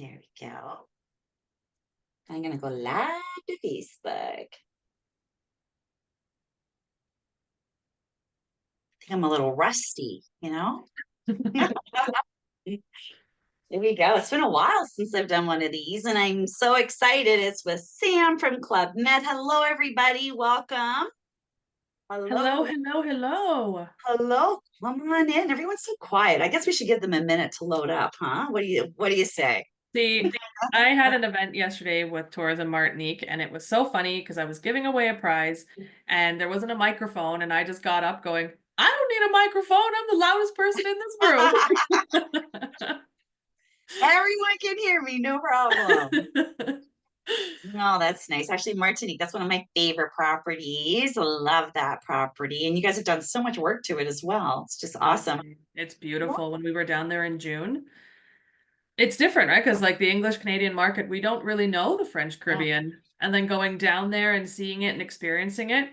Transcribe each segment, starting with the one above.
There we go. I'm going to go live to Facebook. I think I'm a little rusty, There we go. It's been a while since I've done one of these, and I'm so excited. It's with Sam from Club Med. Hello, everybody. Welcome. Hello, Hello. hello, hello. Hello. Come on in. Everyone's so quiet. I guess we should give them a minute to load up, huh? What do you say? See, I had an event yesterday with Tourism Martinique, and it was so funny because I was giving away a prize and there wasn't a microphone, and I just got up going, I don't need a microphone. I'm the loudest person in this room. Everyone can hear me, no problem. No, that's nice. Actually, Martinique, that's one of my favorite properties. I love that property. And you guys have done so much work to it as well. It's just It's awesome. it's beautiful. When we were down there in June, it's different, right? Because like the English Canadian market, we don't really know the French Yeah. Caribbean. And then going down there and seeing it and experiencing it,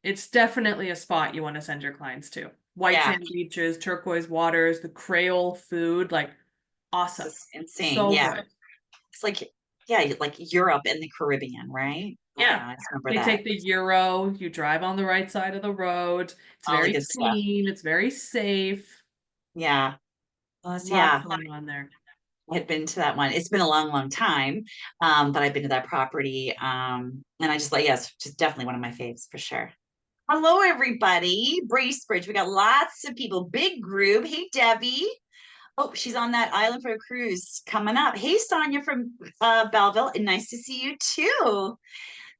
it's definitely a spot you want to send your clients to. White Yeah, sand beaches, turquoise waters, the Creole food, like it's awesome. just insane. So Yeah. good. It's like, yeah, like Europe and the Caribbean, right? Oh, yeah, Yeah. I just remember They that. take the Euro, you drive on the right side of the road. It's All the very good stuff. clean, it's very safe. Yeah. Lots Yeah, going on there. I had been to that one. It's been a long, long time, but I've been to that property. And I just like, yes, just definitely one of my faves for sure. Hello, everybody. Bracebridge. We got lots of people. Big group. Hey, Debbie. Oh, she's on that island for a cruise coming up. Hey, Sonia from Belleville. And nice to see you too.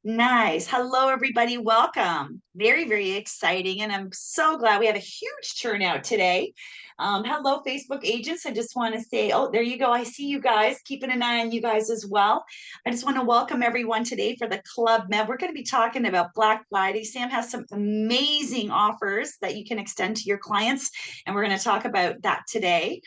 Nice. Hello, everybody. Welcome. Very, very exciting. And I'm so glad we have a huge turnout today. Hello, Facebook agents. I just want to say, oh, there you go. I see you guys. Keeping an eye on you guys as well. I just want to welcome everyone today for the Club Med. We're going to be talking about Black Friday. Sam has some amazing offers that you can extend to your clients, and we're going to talk about that today.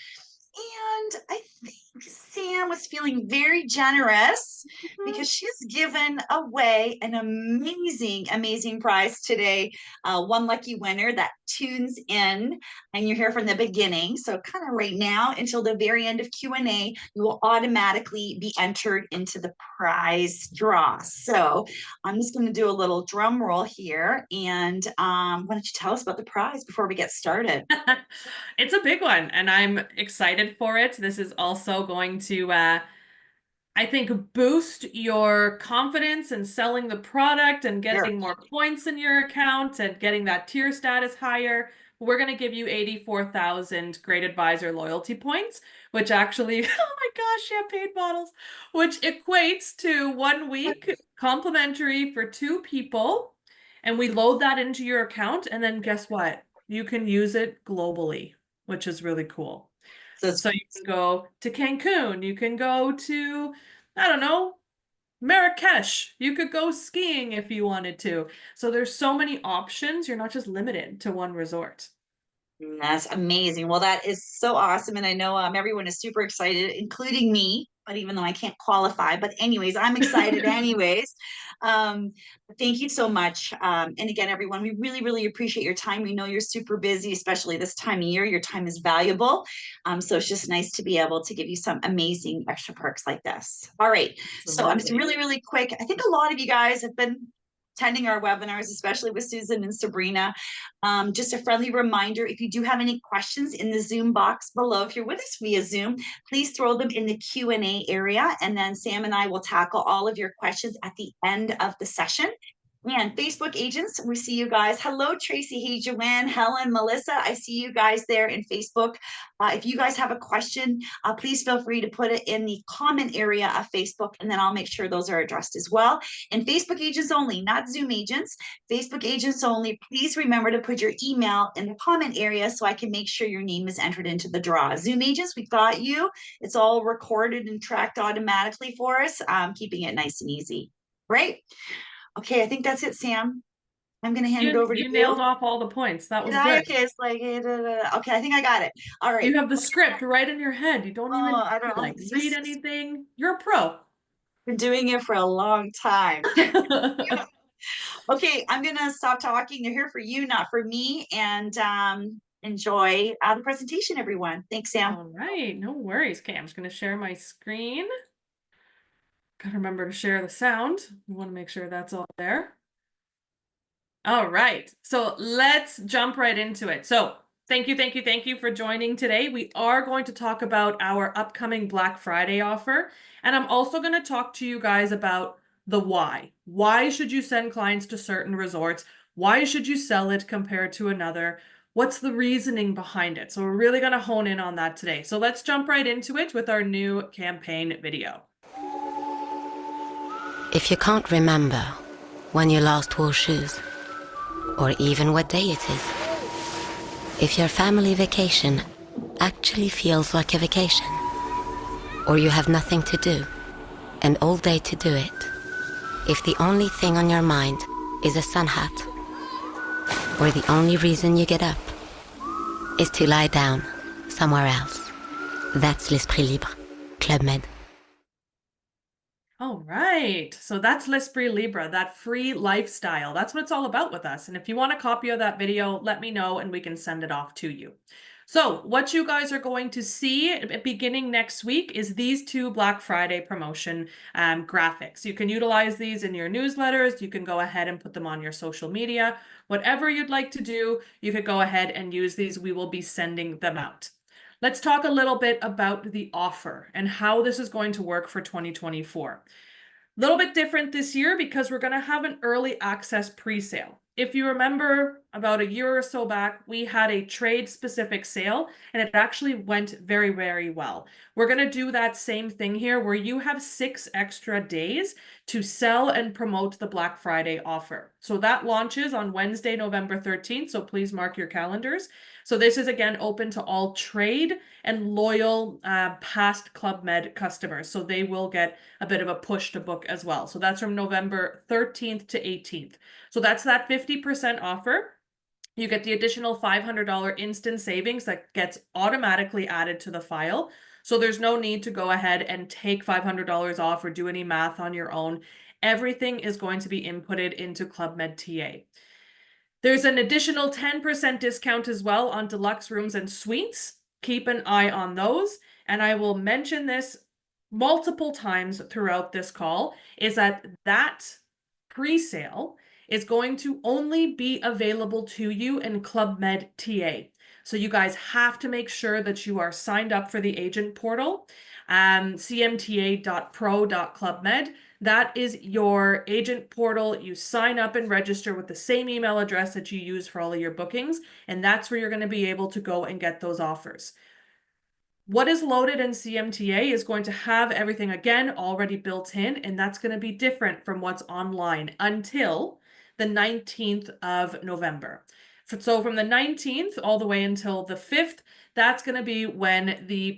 And I think Sam was feeling very generous because she's given away an amazing, amazing prize today. One lucky winner that tunes in, and you're here from the beginning. So, kind of right now until the very end of Q&A, you will automatically be entered into the prize draw. So, I'm just going to do a little drum roll here. And why don't you tell us about the prize before we get started? It's a big one, and I'm excited for it. This is also going to, I think, boost your confidence in selling the product and Sure. getting more points in your account and getting that tier status higher. We're going to give you 84,000 Great Advisor loyalty points, which actually, oh my gosh, champagne bottles, which equates to 1 week complimentary for 2 people. And we load that into your account, and then guess what? You can use it globally, which is really cool. So it's So you can go to Cancun, you can go to, I don't know, Marrakesh. You could go skiing if you wanted to. So there's so many options. You're not just limited to one resort. That's amazing. Well, that is so awesome. And I know everyone is super excited, including me, but even though I can't qualify. But, anyways, I'm excited, anyways. Um, thank you so much. And again, everyone, we really, really appreciate your time. We know you're super busy, especially this time of year. Your time is valuable. So, it's just nice to be able to give you some amazing extra perks like this. All right. So, I'm just Absolutely. really, really quick. I think a lot of you guys have been attending our webinars, especially with Susan and Sabrina. Just a friendly reminder, if you do have any questions in the Zoom box below, if you're with us via Zoom, please throw them in the Q&A area, and then Sam and I will tackle all of your questions at the end of the session. And Facebook agents, we see you guys. Hello, Tracy. Hey, Joanne, Helen, Melissa. I see you guys there in Facebook. If you guys have a question, please feel free to put it in the comment area of Facebook, and then I'll make sure those are addressed as well. And Facebook agents only, not Zoom agents. Facebook agents only. Please remember to put your email in the comment area so I can make sure your name is entered into the draw. Zoom agents, we got you. It's all recorded and tracked automatically for us, keeping it nice and easy. Great. Okay, I think that's it, Sam. I'm going to hand it You over to you you. nailed off all the points. That Did was I? good. Okay, it's like, okay, I think I got it. All right. You have the script right in your head. You don't Oh, even I don't know. like read anything. You're a pro. Been doing it for a long time. Okay, I'm going to stop talking. They're here for you, not for me. And enjoy the presentation, everyone. Thanks, Sam. All right, no worries. Okay, I'm just going to share my screen. Gotta remember to share the sound. We want to make sure that's all there. All right, so let's jump right into it. So thank you for joining today. We are going to talk about our upcoming Black Friday offer, and I'm also going to talk to you guys about the why. Why should you send clients to certain resorts? Why should you sell it compared to another? What's the reasoning behind it? So we're really going to hone in on that today. So let's jump right into it with our new campaign video. If you can't remember when you last wore shoes, or even what day it is, if your family vacation actually feels like a vacation, or you have nothing to do and all day to do it, if the only thing on your mind is a sun hat, or the only reason you get up is to lie down somewhere else, that's l'Esprit Libre, Club Med. All right, so that's L'Esprit Libre, that free lifestyle. That's what it's all about with us. And if you want a copy of that video, let me know and we can send it off to you. So what you guys are going to see beginning next week is these two Black Friday promotion graphics. You can utilize these in your newsletters. You can go ahead and put them on your social media. Whatever you'd like to do, you could go ahead and use these. We will be sending them out. Let's talk a little bit about the offer and how this is going to work for 2024. A little bit different this year because we're going to have an early access pre-sale. If you remember about a year or so back, we had a trade specific sale and it actually went very, very well. We're going to do that same thing here where you have 6 extra days to sell and promote the Black Friday offer. So that launches on Wednesday, November 13th. So please mark your calendars. So this is again open to all trade and loyal past Club Med customers. So they will get a bit of a push to book as well. So that's from November 13th to 18th. So that's that 50% offer. You get the additional $500 instant savings that gets automatically added to the file. So there's no need to go ahead and take $500 off or do any math on your own. Everything is going to be inputted into Club Med TA. There's an additional 10% discount as well on deluxe rooms and suites. Keep an eye on those. And I will mention this multiple times throughout this call, is that pre-sale is going to only be available to you in Club Med TA. So you guys have to make sure that you are signed up for the agent portal, cmta.pro.clubmed. That is your agent portal. You sign up and register with the same email address that you use for all of your bookings, and that's where you're going to be able to go and get those offers. What is loaded in CMTA is going to have everything again already built in, and that's going to be different from what's online until the 19th of November. So from the 19th all the way until the 5th, that's going to be when the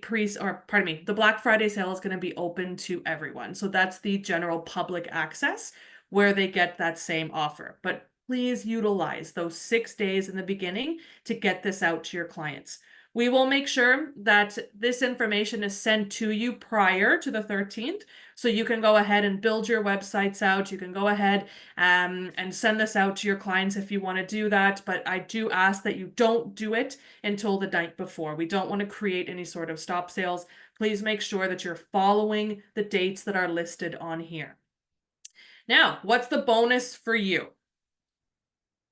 Black Friday sale is going to be open to everyone. So that's the general public access where they get that same offer. But please utilize those 6 days in the beginning to get this out to your clients. We will make sure that this information is sent to you prior to the 13th, so you can go ahead and build your websites out. You can go ahead and send this out to your clients if you want to do that, but I do ask that you don't do it until the night before. We don't want to create any sort of stop sales. Please make sure that you're following the dates that are listed on here. Now, what's the bonus for you?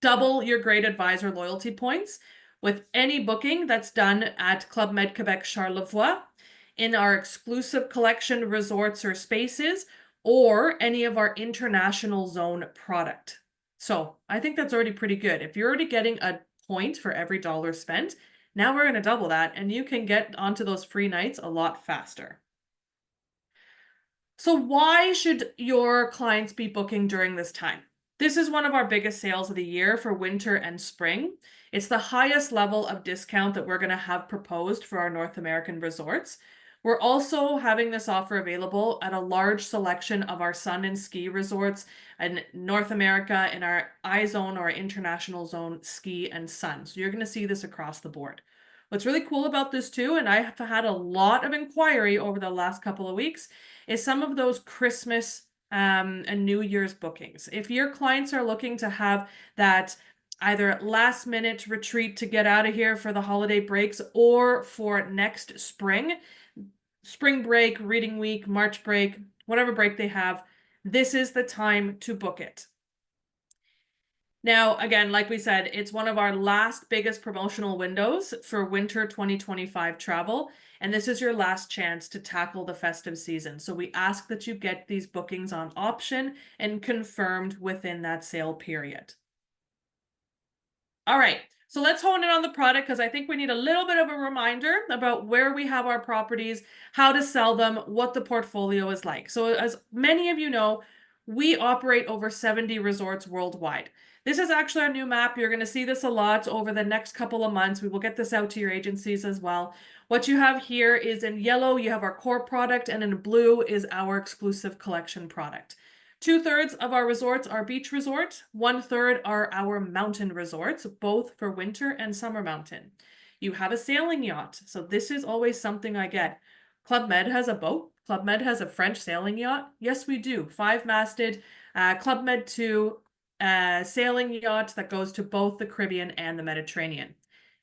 Double your Great Advisor loyalty points with any booking that's done at Club Med Quebec Charlevoix, in our exclusive collection resorts or spaces, or any of our international zone product. So I think that's already pretty good. If you're already getting a point for every dollar spent, now we're going to double that and you can get onto those free nights a lot faster. So why should your clients be booking during this time? This is one of our biggest sales of the year for winter and spring. It's the highest level of discount that we're going to have proposed for our North American resorts. We're also having this offer available at a large selection of our sun and ski resorts in North America, in our iZone or international zone ski and sun. So you're going to see this across the board. What's really cool about this too, and I have had a lot of inquiry over the last couple of weeks, is some of those Christmas and New Year's bookings. If your clients are looking to have that either last minute retreat to get out of here for the holiday breaks or for next spring break, reading week, March break, whatever break they have, this is the time to book it. Now, again, like we said, it's one of our last biggest promotional windows for winter 2025 travel. And this is your last chance to tackle the festive season. So we ask that you get these bookings on option and confirmed within that sale period. All right, so let's hone in on the product because I think we need a little bit of a reminder about where we have our properties, how to sell them, what the portfolio is like. So as many of you know, we operate over 70 resorts worldwide. This is actually our new map. You're going to see this a lot over the next couple of months. We will get this out to your agencies as well. What you have here is in yellow, you have our core product, and in blue is our exclusive collection product. 2/3 of our resorts are beach resorts. 1/3 are our mountain resorts, both for winter and summer mountain. You have a sailing yacht. So this is always something I get. Club Med has a boat. Club Med has a French sailing yacht. Yes, we do. 5-masted Club Med 2 sailing yacht that goes to both the Caribbean and the Mediterranean.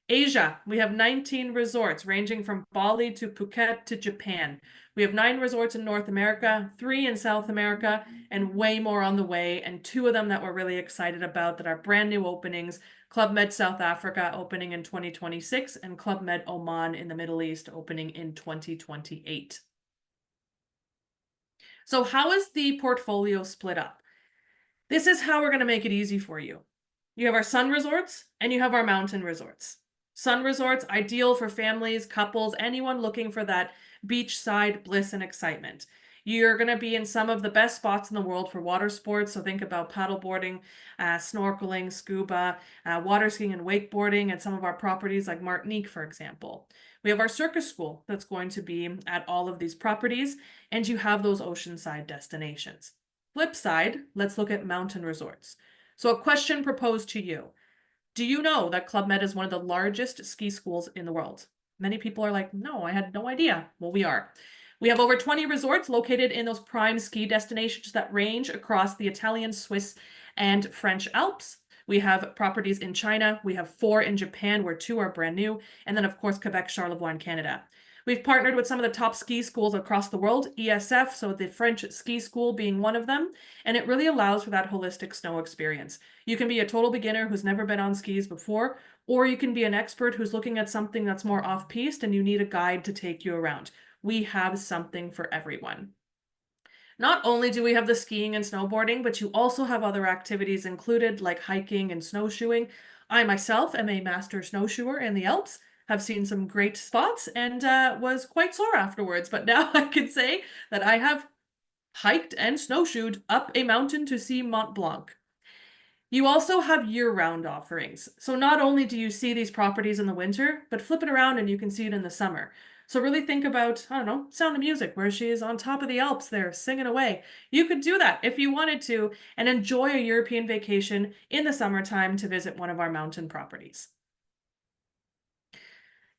Asia, we have 19 resorts ranging from Bali to Phuket to Japan. We have 9 resorts in North America, 3 in South America, and way more on the way. And 2 of them that we're really excited about that are brand new openings, Club Med South Africa opening in 2026 and Club Med Oman in the Middle East opening in 2028. So how is the portfolio split up? This is how we're going to make it easy for you. You have our sun resorts and you have our mountain resorts. Sun resorts, ideal for families, couples, anyone looking for that beachside bliss and excitement. You're going to be in some of the best spots in the world for water sports. So think about paddleboarding, snorkeling, scuba, water skiing and wakeboarding at some of our properties like Martinique, for example. We have our circus school that's going to be at all of these properties, and you have those oceanside destinations. Flip side, let's look at mountain resorts. So a question proposed to you. Do you know that Club Med is one of the largest ski schools in the world? Many people are like, no, I had no idea. Well, we are. We have over 20 resorts located in those prime ski destinations that range across the Italian, Swiss, and French Alps. We have properties in China. We have 4 in Japan, where 2 are brand new. And then, of course, Quebec, Charlevoix, and Canada. We've partnered with some of the top ski schools across the world, ESF, so the French ski school being one of them, and it really allows for that holistic snow experience. You can be a total beginner who's never been on skis before, or you can be an expert who's looking at something that's more off-piste and you need a guide to take you around. We have something for everyone. Not only do we have the skiing and snowboarding, but you also have other activities included like hiking and snowshoeing. I myself am a master snowshoer in the Alps, have seen some great spots and was quite sore afterwards. But now I can say that I have hiked and snowshoed up a mountain to see Mont Blanc. You also have year-round offerings. So not only do you see these properties in the winter, but flip it around and you can see it in the summer. So really think about, I don't know, Sound of Music, where she is on top of the Alps there singing away. You could do that if you wanted to and enjoy a European vacation in the summertime to visit one of our mountain properties.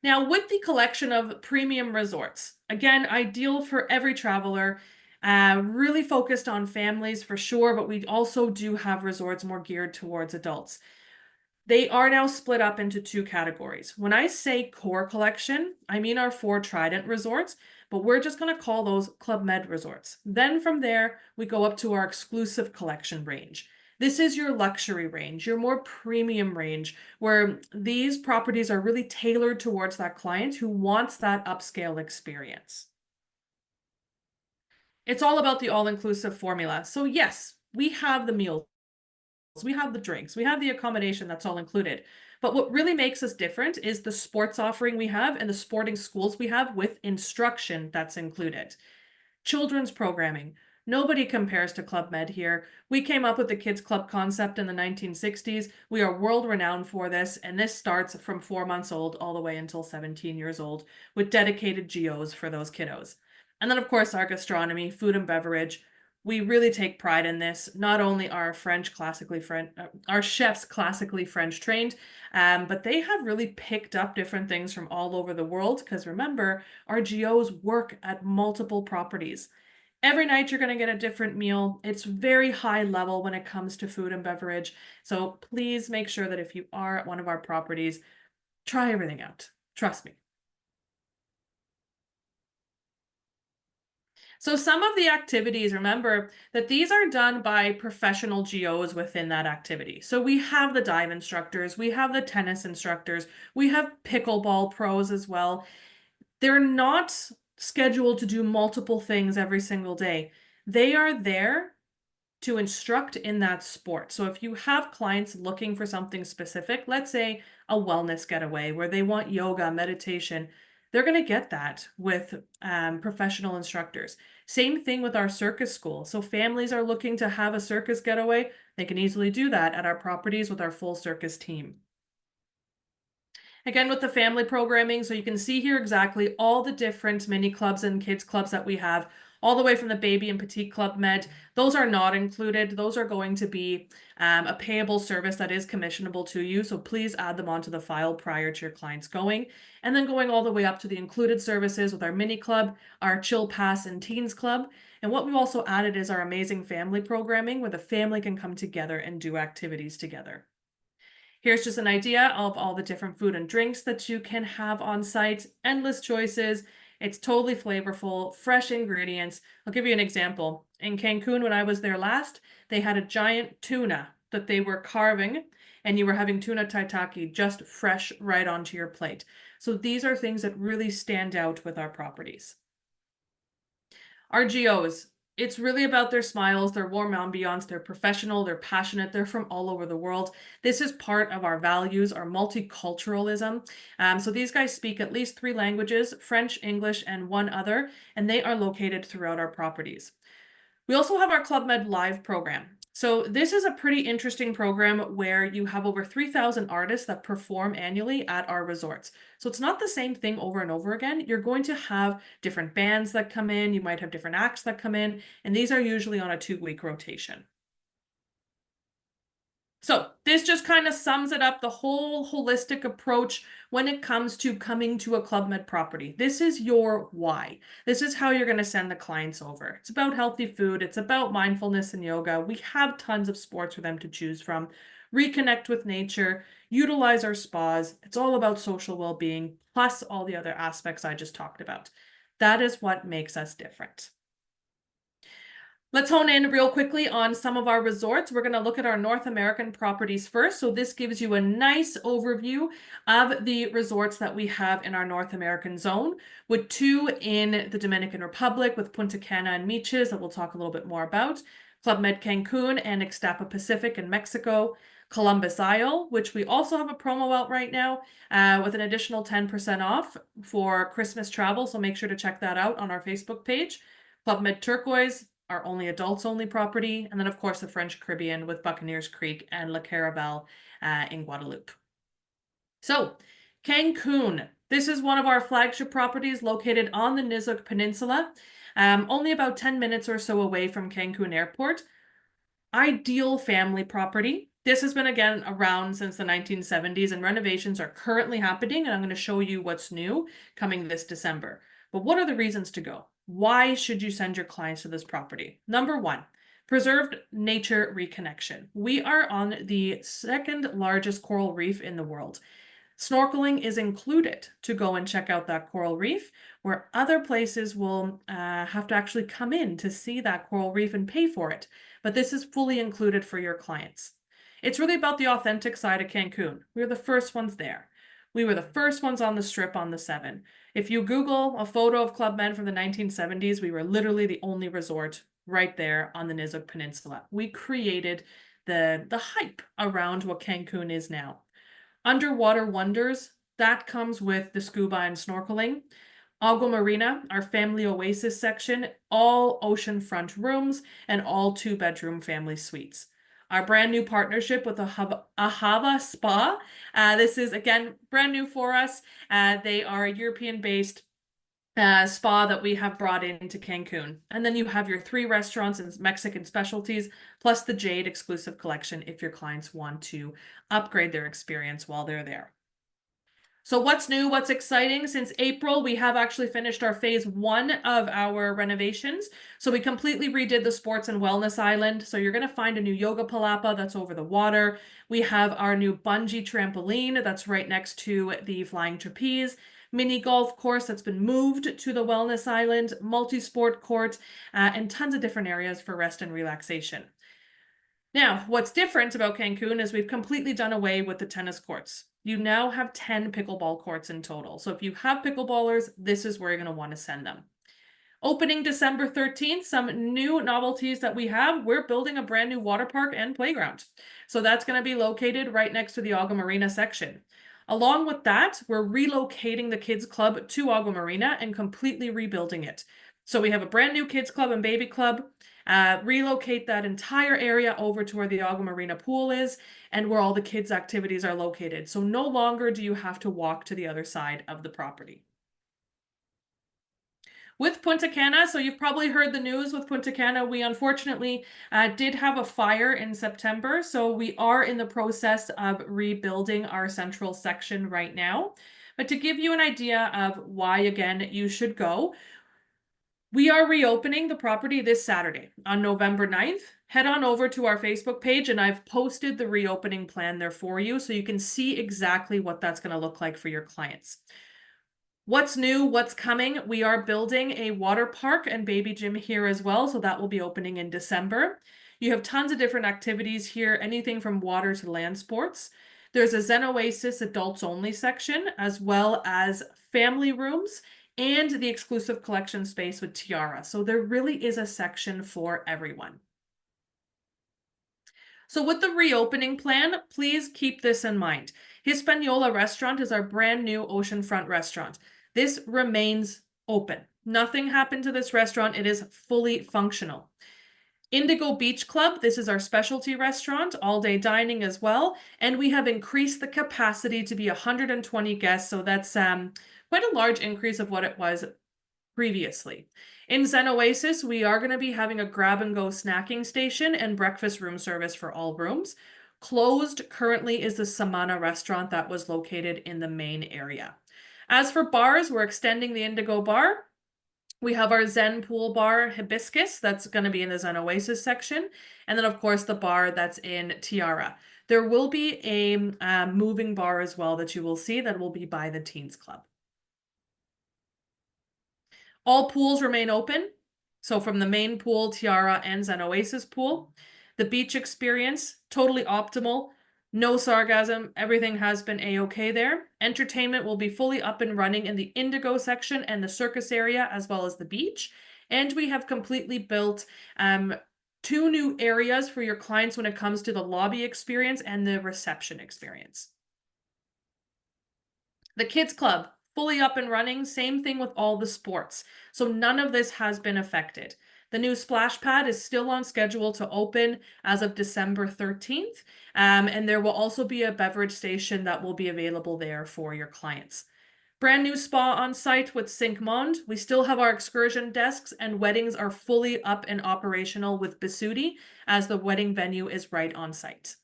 Now, with the collection of premium resorts, again, ideal for every traveler, really focused on families for sure, but we also do have resorts more geared towards adults. They are now split up into 2 categories. When I say core collection, I mean our 4 Trident resorts, but we're just going to call those Club Med resorts. Then from there, we go up to our exclusive collection range. This is your luxury range, your more premium range, where these properties are really tailored towards that client who wants that upscale experience. It's all about the all-inclusive formula. So yes, we have the meals, we have the drinks, we have the accommodation that's all included. But what really makes us different is the sports offering we have and the sporting schools we have with instruction that's included. Children's programming. Nobody compares to Club Med here. We came up with the Kids Club concept in the 1960s. We are world renowned for this, and this starts from 4 months old all the way until 17 years old with dedicated GOs for those kiddos. And then, of course, our gastronomy, food and beverage. We really take pride in this. Not only are our chefs classically French trained, but they have really picked up different things from all over the world because remember, our GOs work at multiple properties. Every night you're going to get a different meal. It's very high level when it comes to food and beverage. So please make sure that if you are at one of our properties, try everything out. Trust me. So some of the activities, remember that these are done by professional GOs within that activity. So we have the dive instructors, we have the tennis instructors, we have pickleball pros as well. They're not scheduled to do multiple things every single day. They are there to instruct in that sport. So if you have clients looking for something specific, let's say a wellness getaway where they want yoga, meditation, they're going to get that with professional instructors. Same thing with our circus school. So families are looking to have a circus getaway, they can easily do that at our properties with our full circus team. Again, with the family programming, so you can see here exactly all the different mini clubs and kids clubs that we have, all the way from the baby and petite club med. Those are not included. Those are going to be a payable service that is commissionable to you. So please add them onto the file prior to your clients going. And then going all the way up to the included services with our mini club, our chill pass and teens club. And what we've also added is our amazing family programming where the family can come together and do activities together. Here's just an idea of all the different food and drinks that you can have on site. Endless choices. It's totally flavorful, fresh ingredients. I'll give you an example. In Cancun, when I was there last, they had a giant tuna that they were carving, and you were having tuna taitaki just fresh right onto your plate. So these are things that really stand out with our properties. Our GOs. It's really about their smiles, their warm ambiance, they're professional, they're passionate, they're from all over the world. This is part of our values, our multiculturalism. So these guys speak at least 3 languages, French, English, and 1 other, and they are located throughout our properties. We also have our Club Med Live program. So this is a pretty interesting program where you have over 3,000 artists that perform annually at our resorts. So it's not the same thing over and over again. You're going to have different bands that come in, you might have different acts that come in, and these are usually on a 2-week rotation. So this just kind of sums it up, the whole holistic approach when it comes to coming to a Club Med property. This is your why. This is how you're going to send the clients over. It's about healthy food. It's about mindfulness and yoga. We have tons of sports for them to choose from. Reconnect with nature, utilize our spas. It's all about social well-being, plus all the other aspects I just talked about. That is what makes us different. Let's hone in real quickly on some of our resorts. We're going to look at our North American properties first. So this gives you a nice overview of the resorts that we have in our North American zone, with 2 in the Dominican Republic with Punta Cana and Miches that we'll talk a little bit more about, Club Med Cancun and Ixtapa Pacific in Mexico, Columbus Isle, which we also have a promo out right now with an additional 10% off for Christmas travel. So make sure to check that out on our Facebook page. Club Med Turquoise, our only adults only property, and then of course the French Caribbean with Buccaneers Creek and La Caravelle in Guadeloupe. So Cancun, this is one of our flagship properties located on the Nizhuk Peninsula, only about 10 minutes or so away from Cancun Airport. Ideal family property. This has been, again, around since the 1970s, and renovations are currently happening, and I'm going to show you what's new coming this December. But what are the reasons to go? Why should you send your clients to this property? Number 1, preserved nature reconnection. We are on the 2nd largest coral reef in the world. Snorkeling is included to go and check out that coral reef, where other places will have to actually come in to see that coral reef and pay for it. But this is fully included for your clients. It's really about the authentic side of Cancun. We were the first ones there. We were the first ones on the strip on the 7. If you Google a photo of Club Med from the 1970s, we were literally the only resort right there on the Nizhuk Peninsula. We created the hype around what Cancun is now. Underwater wonders, that comes with the scuba and snorkeling. Agua Marina, our family oasis section, all oceanfront rooms and all 2-bedroom family suites. Our brand new partnership with Ahava Spa. This is, again, brand new for us. They are a European-based spa that we have brought into Cancun. And then you have your 3 restaurants and Mexican specialties, plus the Jade exclusive collection if your clients want to upgrade their experience while they're there. So what's new, what's exciting? Since April, we have actually finished our phase 1 of our renovations. So we completely redid the sports and wellness island. So you're going to find a new yoga palapa that's over the water. We have our new bungee trampoline that's right next to the flying trapeze. mini golf course that's been moved to the wellness island, multi-sport court, and tons of different areas for rest and relaxation. Now, what's different about Cancun is we've completely done away with the tennis courts. You now have 10 pickleball courts in total. So if you have pickleballers, this is where you're going to want to send them. Opening December 13th, some new novelties that we have. We're building a brand new water park and playground. So that's going to be located right next to the Agua Marina section. Along with that, we're relocating the kids club to Agua Marina and completely rebuilding it. So we have a brand new kids club and baby club, relocate that entire area over to where the Agua Marina pool is and where all the kids' activities are located. So no longer do you have to walk to the other side of the property. With Punta Cana, so you've probably heard the news with Punta Cana, we unfortunately did have a fire in September, so we are in the process of rebuilding our central section right now. But to give you an idea of why, again, you should go, we are reopening the property this Saturday on November 9th. Head on over to our Facebook page and I've posted the reopening plan there for you so you can see exactly what that's going to look like for your clients. What's new, what's coming? We are building a water park and baby gym here as well, so that will be opening in December. You have tons of different activities here, anything from water to land sports. There's a Zen Oasis adults only section, as well as family rooms and the exclusive collection space with Tiara. So there really is a section for everyone. So with the reopening plan, please keep this in mind. Hispaniola Restaurant is our brand new oceanfront restaurant. This remains open. Nothing happened to this restaurant. It is fully functional. Indigo Beach Club, this is our specialty restaurant, all-day dining as well, and we have increased the capacity to be 120 guests, so that's quite a large increase of what it was previously. In Zen Oasis, we are going to be having a grab-and-go snacking station and breakfast room service for all rooms. Closed currently is the Samana restaurant that was located in the main area. As for bars, we're extending the Indigo Bar. We have our Zen Pool Bar Hibiscus that's going to be in the Zen Oasis section. And then, of course, the bar that's in Tiara. There will be a moving bar as well that you will see that will be by the Teens Club. All pools remain open. So from the main pool, Tiara, and Zen Oasis pool. The beach experience, totally optimal. No sarcasm, everything has been a-okay there. Entertainment will be fully up and running in the Indigo section and the circus area, as well as the beach. And we have completely built 2 new areas for your clients when it comes to the lobby experience and the reception experience. The Kids Club, fully up and running, same thing with all the sports. So none of this has been affected. The new splash pad is still on schedule to open as of December 13th. And there will also be a beverage station that will be available there for your clients. Brand new spa on site with Cinq Monde. We still have our excursion desks and weddings are fully up and operational with Bisuti as the wedding venue is right on site.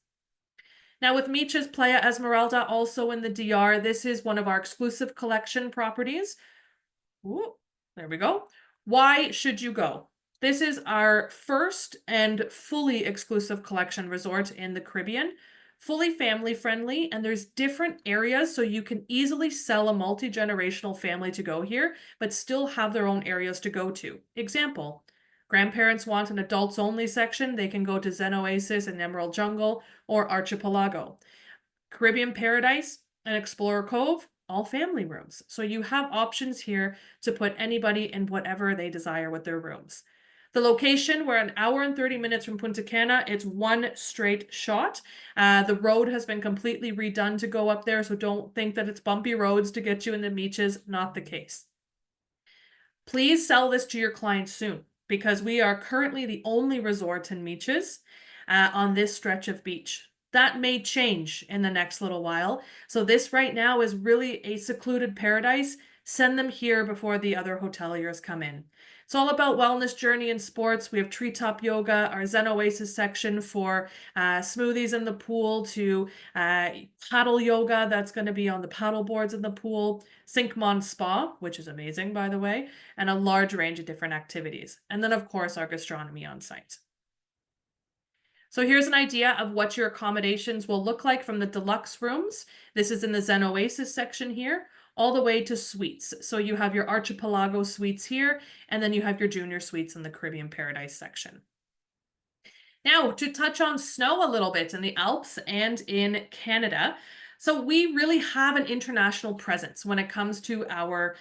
Now with Miches Playa Esmeralda also in the DR, this is one of our exclusive collection properties. Ooh, there we go. Why should you go? This is our first and fully exclusive collection resort in the Caribbean, fully family friendly, and there's different areas so you can easily sell a multi-generational family to go here, but still have their own areas to go to. Example, grandparents want an adults only section, they can go to Zen Oasis and Emerald Jungle or Archipelago. Caribbean Paradise and Explorer Cove, all family rooms. So you have options here to put anybody in whatever they desire with their rooms. The location, we're an hour and 30 minutes from Punta Cana. It's one straight shot. The road has been completely redone to go up there, so don't think that it's bumpy roads to get you in the beaches. Not the case. Please sell this to your clients soon because we are currently the only resort in Miches on this stretch of beach. That may change in the next little while. So this right now is really a secluded paradise. Send them here before the other hoteliers come in. It's all about wellness journey and sports. We have treetop yoga, our Zen Oasis section for smoothies in the pool to paddle yoga. That's going to be on the paddle boards in the pool. Cinq Monde Spa, which is amazing, by the way, and a large range of different activities. And then, of course, our gastronomy on site. So here's an idea of what your accommodations will look like from the deluxe rooms. This is in the Zen Oasis section here. all the way to suites. So you have your archipelago suites here, and then you have your junior suites in the Caribbean Paradise section. Now, to touch on snow a little bit in the Alps and in Canada. So we really have an international presence when it comes to our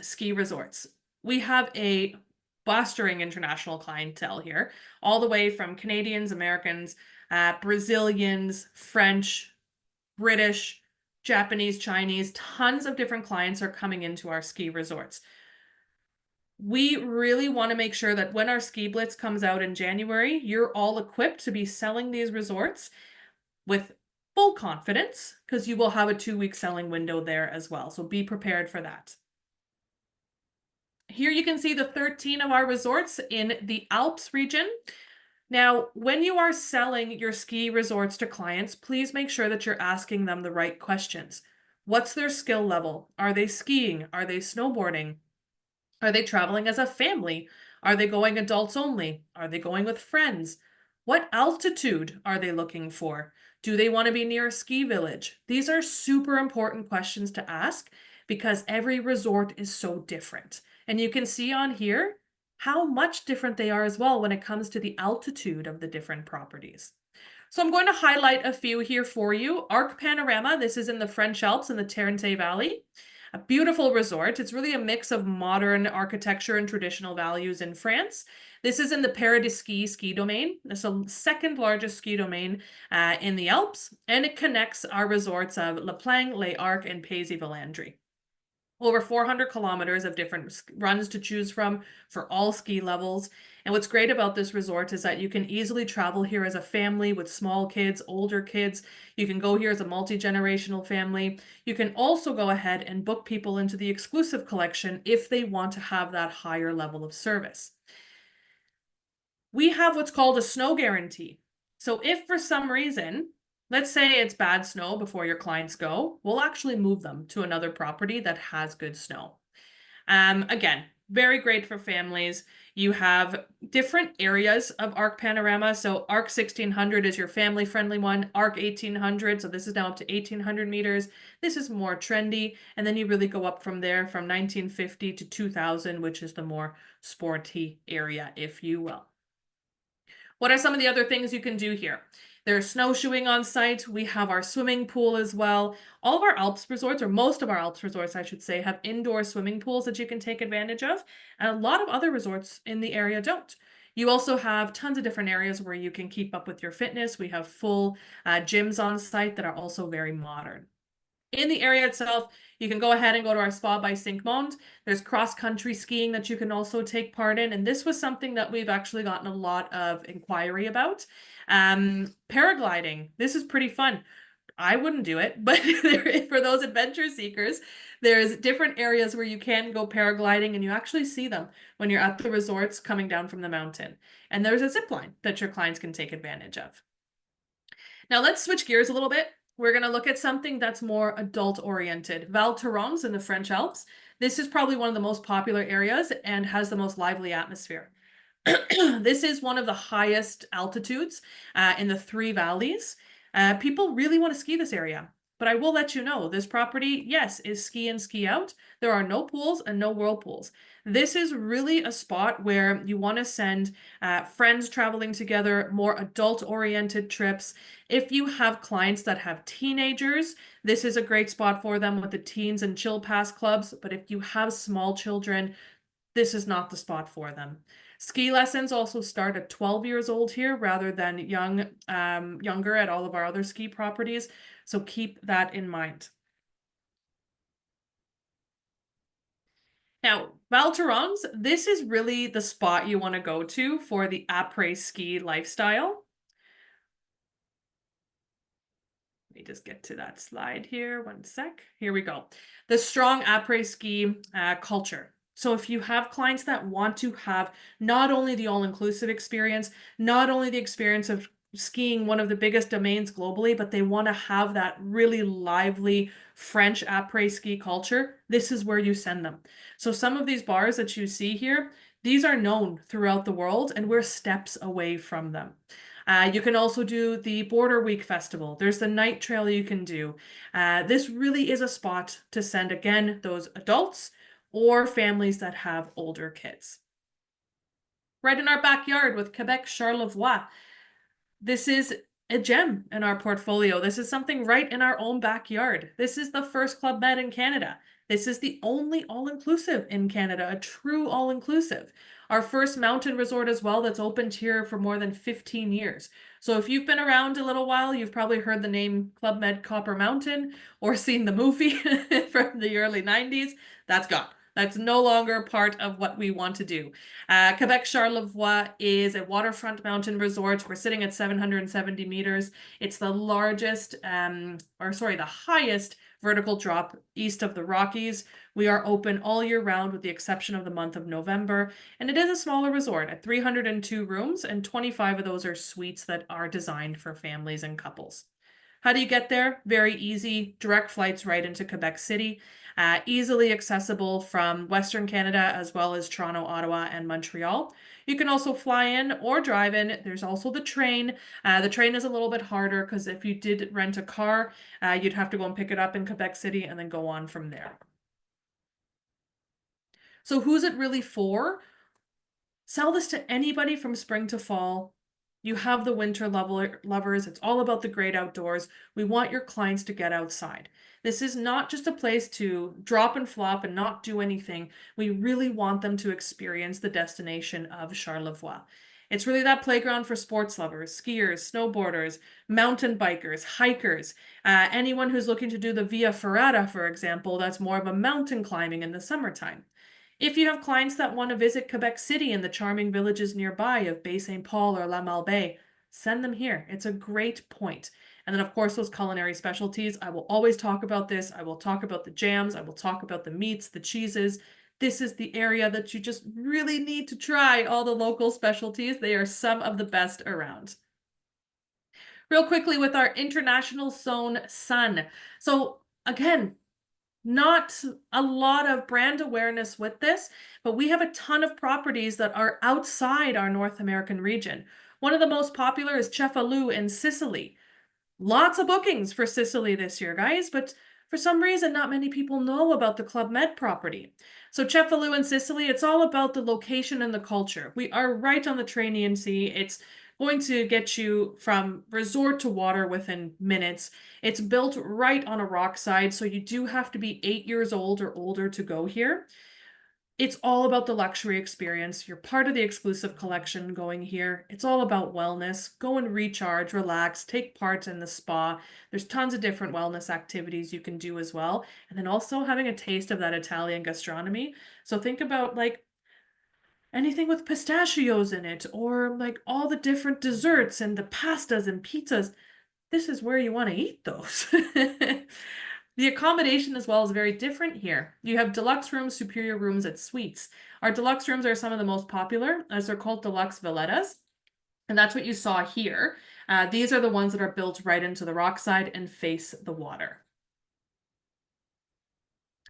ski resorts. We have a fostering international clientele here, all the way from Canadians, Americans, Brazilians, French, British, Japanese, Chinese, tons of different clients are coming into our ski resorts. We really want to make sure that when our Ski Blitz comes out in January, you're all equipped to be selling these resorts with full confidence, because you will have a 2-week selling window there as well. So be prepared for that. Here you can see the 13 of our resorts in the Alps region. Now, when you are selling your ski resorts to clients, please make sure that you're asking them the right questions. What's their skill level? Are they skiing? Are they snowboarding? Are they traveling as a family? Are they going adults only? Are they going with friends? What altitude are they looking for? Do they want to be near a ski village? These are super important questions to ask because every resort is so different. And you can see on here how much different they are as well when it comes to the altitude of the different properties. So I'm going to highlight a few here for you. Arc Panorama, this is in the French Alps in the Tarentaise Valley. A beautiful resort. It's really a mix of modern architecture and traditional values in France. This is in the Paradis ski domain. It's the second largest ski domain in the Alps, and it connects our resorts of La Plagne, Les Arcs, and Paisy-Valandry. Over 400 kilometers of different runs to choose from for all ski levels. And what's great about this resort is that you can easily travel here as a family with small kids, older kids. You can go here as a multi-generational family. You can also go ahead and book people into the exclusive collection if they want to have that higher level of service. We have what's called a snow guarantee. So if for some reason, let's say it's bad snow before your clients go, we'll actually move them to another property that has good snow. Again, very great for families. You have different areas of Arc Panorama. So Arc 1600 is your family-friendly one. Arc 1800, so this is now up to 1800 meters. This is more trendy. And then you really go up from there from 1950 to 2000, which is the more sporty area, if you will. What are some of the other things you can do here? There's snowshoeing on site. We have our swimming pool as well. All of our Alps resorts, or most of our Alps resorts, I should say, have indoor swimming pools that you can take advantage of. And a lot of other resorts in the area don't. You also have tons of different areas where you can keep up with your fitness. We have full gyms on site that are also very modern. In the area itself, you can go ahead and go to our Spa by Cinq Monde. There's cross-country skiing that you can also take part in. And this was something that we've actually gotten a lot of inquiry about. Paragliding, this is pretty fun. I wouldn't do it, but for those adventure seekers, there's different areas where you can go paragliding and you actually see them when you're at the resorts coming down from the mountain. And there's a zip line that your clients can take advantage of. Now let's switch gears a little bit. We're going to look at something that's more adult-oriented. Val Thorens in the French Alps. This is probably one of the most popular areas and has the most lively atmosphere. This is one of the highest altitudes in the 3 valleys. People really want to ski this area. But I will let you know, this property, yes, is ski in, ski out. There are no pools and no whirlpools. This is really a spot where you want to send friends traveling together, more adult-oriented trips. If you have clients that have teenagers, this is a great spot for them with the teens and chill pass clubs. But if you have small children, this is not the spot for them. Ski lessons also start at 12 years old here rather than younger at all of our other ski properties. So keep that in mind. Now, Val Thorens, this is really the spot you want to go to for the après-ski lifestyle. Let me just get to that slide here. One sec. Here we go. The strong après-ski culture. So if you have clients that want to have not only the all-inclusive experience, not only the experience of skiing one of the biggest domains globally, but they want to have that really lively French après-ski culture, this is where you send them. So some of these bars that you see here, These are known throughout the world, and we're steps away from them. You can also do the Border Week Festival. There's the night trail you can do. This really is a spot to send, again, those adults or families that have older kids. Right in our backyard with Quebec Charlevoix. This is a gem in our portfolio. This is something right in our own backyard. This is the first Club Med in Canada. This is the only all-inclusive in Canada, a true all-inclusive. Our first mountain resort as well that's opened here for more than 15 years. So if you've been around a little while, you've probably heard the name Club Med Copper Mountain or seen the movie from the early 90s. That's gone. That's no longer part of what we want to do. Quebec Charlevoix is a waterfront mountain resort. We're sitting at 770 meters. It's the largest, the highest vertical drop east of the Rockies. We are open all year round with the exception of the month of November. And it is a smaller resort at 302 rooms, and 25 of those are suites that are designed for families and couples. How do you get there? Very easy, direct flights right into Quebec City. Easily accessible from Western Canada as well as Toronto, Ottawa, and Montreal. You can also fly in or drive in. There's also the train. The train is a little bit harder because if you did rent a car, you'd have to go and pick it up in Quebec City and then go on from there. So who's it really for? Sell this to anybody from spring to fall. You have the winter lovers. It's all about the great outdoors. We want your clients to get outside. This is not just a place to drop and flop and not do anything. We really want them to experience the destination of Charlevoix. It's really that playground for sports lovers, skiers, snowboarders, mountain bikers, hikers, anyone who's looking to do the Via Ferrata, for example. That's more of a mountain climbing in the summertime. If you have clients that want to visit Quebec City and the charming villages nearby of Bay St. Paul or La Malbaie, send them here. It's a great point. And then, of course, those culinary specialties. I will always talk about this. I will talk about the jams. I will talk about the meats, the cheeses. This is the area that you just really need to try all the local specialties. They are some of the best around. Real quickly with our international zone sun. So again, not a lot of brand awareness with this, but we have a ton of properties that are outside our North American region. One of the most popular is Cefalù in Sicily. Lots of bookings for Sicily this year, guys, but for some reason, not many people know about the Club Med property. So Cefalù in Sicily, it's all about the location and the culture. We are right on the Tyrrhenian Sea. It's going to get you from resort to water within minutes. It's built right on a rock side, so you do have to be 8 years old or older to go here. It's all about the luxury experience. You're part of the exclusive collection going here. It's all about wellness. Go and recharge, relax, take part in the spa. There's tons of different wellness activities you can do as well. And then also having a taste of that Italian gastronomy. So think about like anything with pistachios in it, or like all the different desserts and the pastas and pizzas. This is where you want to eat those. The accommodation as well is very different here. You have deluxe rooms, superior rooms, and suites. Our deluxe rooms are some of the most popular, as they're called deluxe villettas. And that's what you saw here. These are the ones that are built right into the rock side and face the water.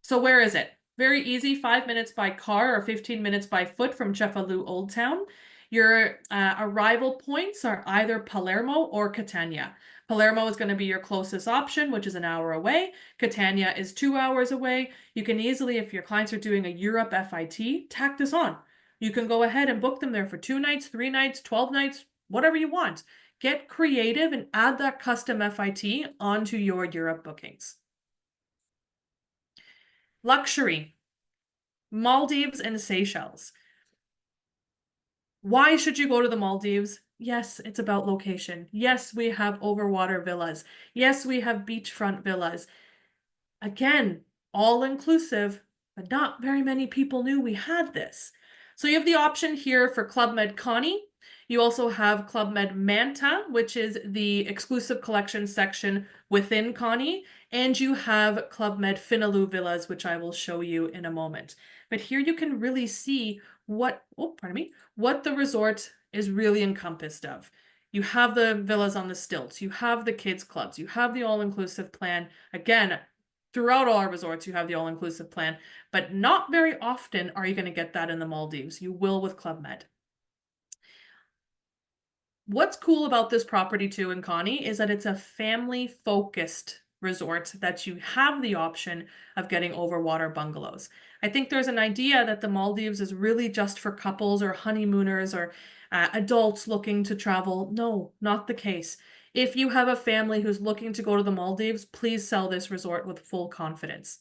So where is it? Very easy, 5 minutes by car or 15 minutes by foot from Cefalù Old Town. Your arrival points are either Palermo or Catania. Palermo is going to be your closest option, which is an hour away. Catania is 2 hours away. You can easily, if your clients are doing a Europe FIT, tack this on. You can go ahead and book them there for 2 nights, 3 nights, 12 nights, whatever you want. Get creative and add that custom FIT onto your Europe bookings. Luxury, Maldives and Seychelles. Why should you go to the Maldives? Yes, it's about location. Yes, we have overwater villas. Yes, we have beachfront villas. Again, all inclusive, but not very many people knew we had this. So you have the option here for Club Med Connie. You also have Club Med Manta, which is the exclusive collection section within Connie. And you have Club Med Finalou Villas, which I will show you in a moment. But here you can really see what the resort is really encompassed of. You have the villas on the stilts, you have the kids clubs, you have the all-inclusive plan. Again, throughout all our resorts, you have the all-inclusive plan, but not very often are you going to get that in the Maldives. You will with Club Med. What's cool about this property too in Connie is that it's a family-focused resort that you have the option of getting overwater bungalows. I think there's an idea that the Maldives is really just for couples or honeymooners or adults looking to travel. No, not the case. If you have a family who's looking to go to the Maldives, please sell this resort with full confidence.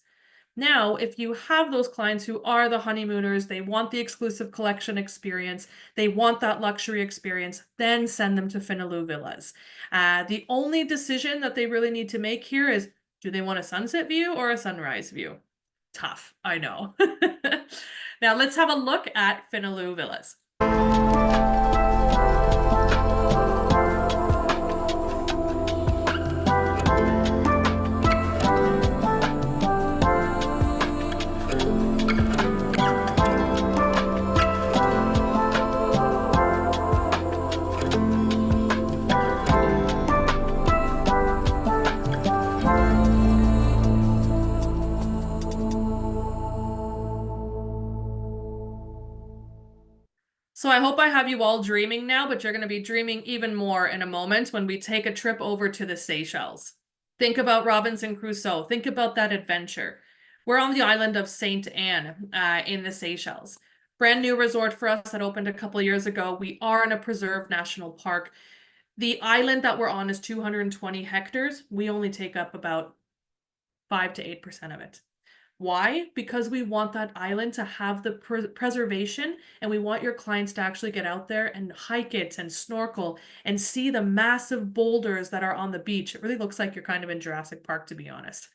Now, if you have those clients who are the honeymooners, they want the exclusive collection experience, they want that luxury experience, then send them to Finaloo Villas. The only decision that they really need to make here is, do they want a sunset view or a sunrise view? Tough, I know. Now let's have a look at Finaloo Villas. So I hope I have you all dreaming now, but you're going to be dreaming even more in a moment when we take a trip over to the Seychelles. Think about Robinson Crusoe. Think about that adventure. We're on the island of Saint Anne in the Seychelles. Brand new resort for us that opened a couple years ago. We are in a preserved national park. The island that we're on is 220 hectares. We only take up about 5 to 8% of it. Why? Because we want that island to have the preservation, and we want your clients to actually get out there and hike it and snorkel and see the massive boulders that are on the beach. It really looks like you're kind of in Jurassic Park, to be honest.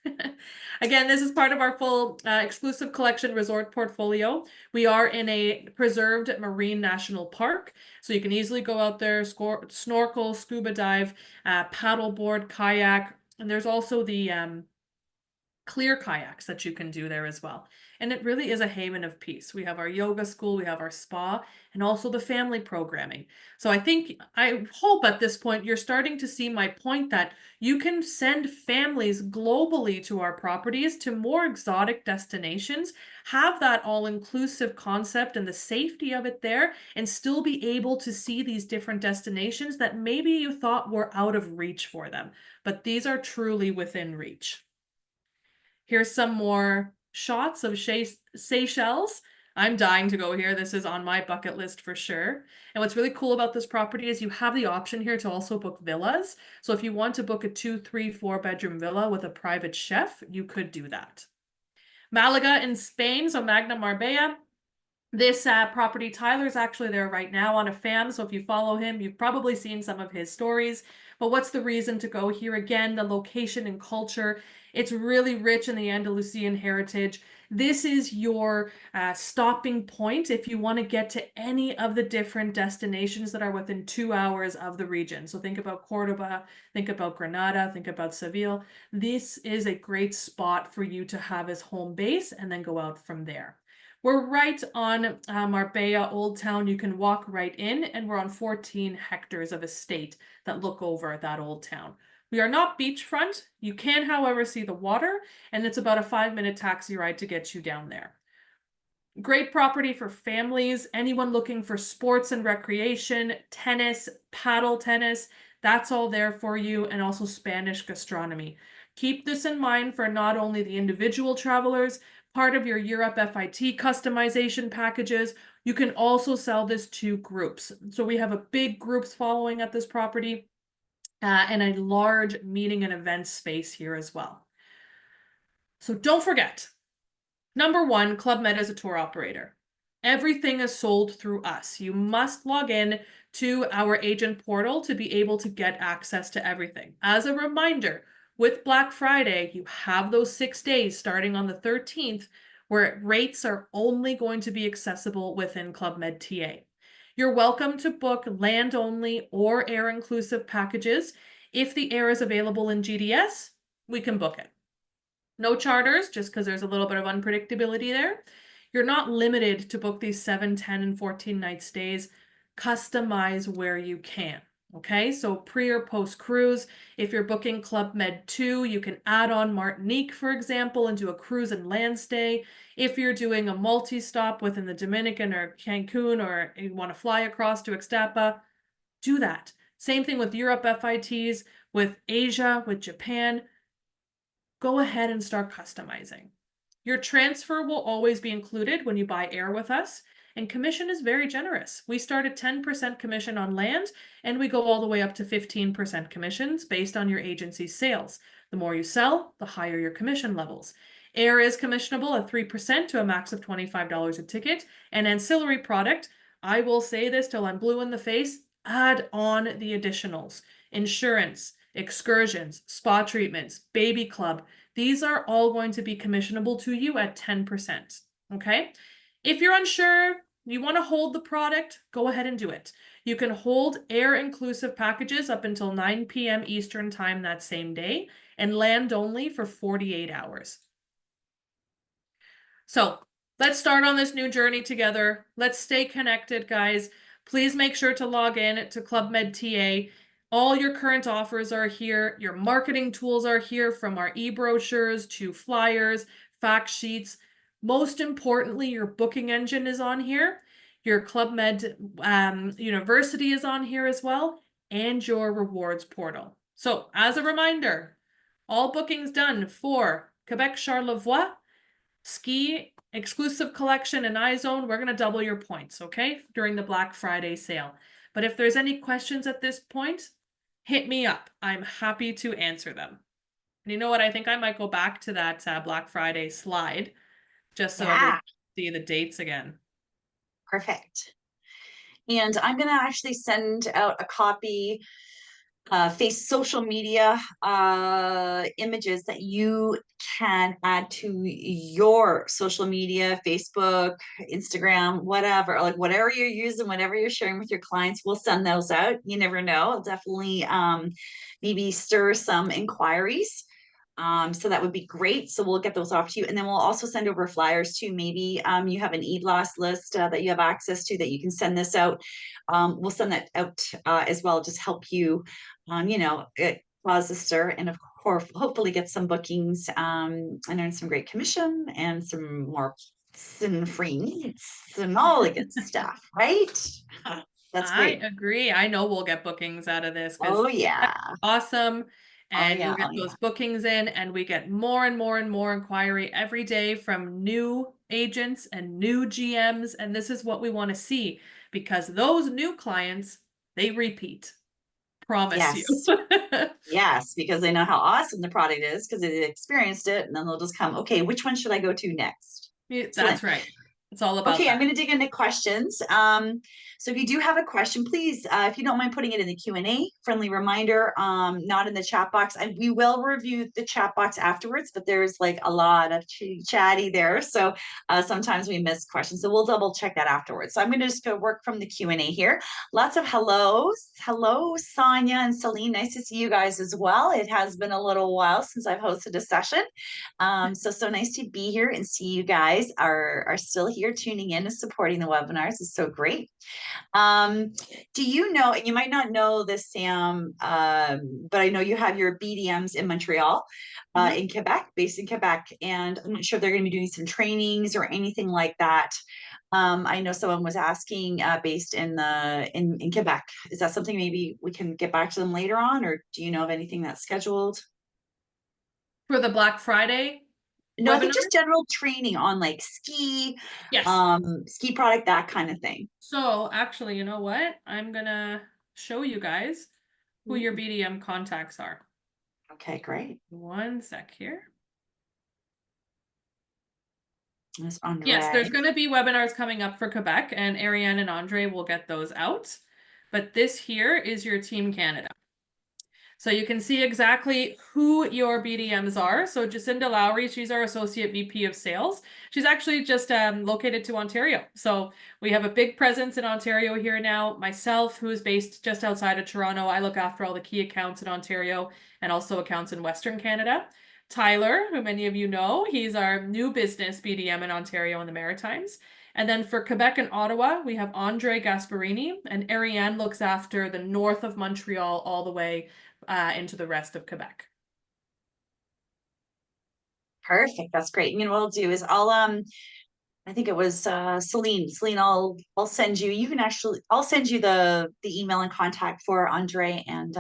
Again, this is part of our full exclusive collection resort portfolio. We are in a preserved marine national park, so you can easily go out there, snorkel, scuba dive, paddleboard, kayak, and there's also the clear kayaks that you can do there as well. And it really is a haven of peace. We have our yoga school, we have our spa, and also the family programming. So I hope at this point you're starting to see my point that you can send families globally to our properties to more exotic destinations, have that all-inclusive concept and the safety of it there, and still be able to see these different destinations that maybe you thought were out of reach for them. But these are truly within reach. Here's some more shots of Seychelles. I'm dying to go here. This is on my bucket list for sure. And what's really cool about this property is you have the option here to also book villas. So if you want to book a 2, 3, 4 bedroom villa with a private chef, you could do that. Malaga in Spain, so Magna Marbella. This property, Tyler's actually there right now on a fam. So if you follow him, you've probably seen some of his stories. But what's the reason to go here? Again, the location and culture. It's really rich in the Andalusian heritage. This is your stopping point if you want to get to any of the different destinations that are within 2 hours of the region. So think about Cordoba, think about Granada, think about Seville. This is a great spot for you to have as home base and then go out from there. We're right on Marbella Old Town. You can walk right in, and we're on 14 hectares of estate that look over at that old town. We are not beachfront. You can, however, see the water, and it's about a 5-minute taxi ride to get you down there. Great property for families, anyone looking for sports and recreation, tennis, paddle tennis, that's all there for you, and also Spanish gastronomy. Keep this in mind for not only the individual travelers, part of your Europe FIT customization packages. You can also sell this to groups. So we have a big groups following at this property and a large meeting and event space here as well. So don't forget, number 1, Club Med is a tour operator. Everything is sold through us. You must log in to our agent portal to be able to get access to everything. As a reminder, with Black Friday, you have those 6 days starting on the 13th where rates are only going to be accessible within Club Med TA. You're welcome to book land only or air inclusive packages. If the air is available in GDS, we can book it. No charters, just because there's a little bit of unpredictability there. You're not limited to book these 7, 10, and 14 night stays. Customize where you can. Okay, so pre or post cruise, if you're booking Club Med 2, you can add on Martinique, for example, and do a cruise and land stay. If you're doing a multi-stop within the Dominican or Cancun, or you want to fly across to Ixtapa, do that. Same thing with Europe FITs, with Asia, with Japan. Go ahead and start customizing. Your transfer will always be included when you buy air with us, and commission is very generous. We start at 10% commission on land, and we go all the way up to 15% commissions based on your agency's sales. The more you sell, the higher your commission levels. Air is commissionable at 3% to a max of $25 a ticket, and ancillary product, I will say this till I'm blue in the face, add on the additionals. Insurance, excursions, spa treatments, baby club, these are all going to be commissionable to you at 10%, okay? If you're unsure, you want to hold the product, go ahead and do it. You can hold air-inclusive packages up until 9 p.m. Eastern time that same day, and land only for 48 hours. So let's start on this new journey together. Let's stay connected, guys. Please make sure to log in to Club Med TA. All your current offers are here. Your marketing tools are here, from our e-brochures to flyers, fact sheets. Most importantly, your booking engine is on here. Your Club Med University is on here as well, and your rewards portal. So as a reminder, all bookings done for Quebec Charlevoix, ski, exclusive collection, and iZone, we're going to double your points, okay, during the Black Friday sale. But if there's any questions at this point, hit me up. I'm happy to answer them. And you know what? I think I might go back to that Black Friday slide just so everyone can see the dates again. Perfect. And I'm going to actually send out a copy, social media images that you can add to your social media, Facebook, Instagram, whatever, like whatever you're using, whatever you're sharing with your clients, we'll send those out. You never know. It'll definitely maybe stir some inquiries. So that would be great. So we'll get those off to you. And then we'll also send over flyers too. Maybe you have an e-blast list that you have access to that you can send this out. We'll send that out as well, just help you, cause a stir, and of course, hopefully get some bookings and earn some great commission and some more sin-free meats and all the good stuff, right? That's great. I agree. I know we'll get bookings out of this. Oh yeah. Awesome. And yeah, you get those bookings in, and we get more and more and more inquiry every day from new agents and new GMs. And this is what we want to see, because those new clients, they repeat. Promise you. Yes, because they know how awesome the product is, because they experienced it, and then they'll just come, okay, which one should I go to next? That's right. It's all about okay, that. I'm going to dig into questions. So if you do have a question, please, if you don't mind putting it in the Q&A, friendly reminder, not in the chat box. And we will review the chat box afterwards, but there's like a lot of chatty there. So sometimes we miss questions. So we'll double check that afterwards. So I'm going to just go work from the Q&A here. Lots of hellos. Hello, Sonia and Celine. Nice to see you guys as well. It has been a little while since I've hosted a session. So nice to be here and see you guys are still here tuning in and supporting the webinars. It's so great. Do you know, and you might not know this, Sam, but I know you have your BDMs in Montreal, in Quebec, based in Quebec, and I'm not sure if they're going to be doing some trainings or anything like that. I know someone was asking, based in Quebec. Is that something maybe we can get back to them later on, or do you know of anything that's scheduled? For the Black Friday? No, I think just general training on like ski, ski product, that kind of thing. So actually, you know what? I'm gonna show you guys who your BDM contacts are. Okay, great. One sec here. Andre. Yes, there's going to be webinars coming up for Quebec, and Ariane and Andre will get those out. But this here is your Team Canada. So you can see exactly who your BDMs are. So Jacinda Lowry, she's our Associate VP of Sales. She's actually just located to Ontario. So we have a big presence in Ontario here now. Myself, who is based just outside of Toronto, I look after all the key accounts in Ontario and also accounts in Western Canada. Tyler, who many of you know, he's our new business BDM in Ontario and the Maritimes. And then for Quebec and Ottawa, we have Andre Gasparini, and Ariane looks after the north of Montreal all the way into the rest of Quebec. Perfect. That's great. You know what I'll do is I think it was Celine. Celine, I'll send you. You can actually I'll send you the email and contact for Andre and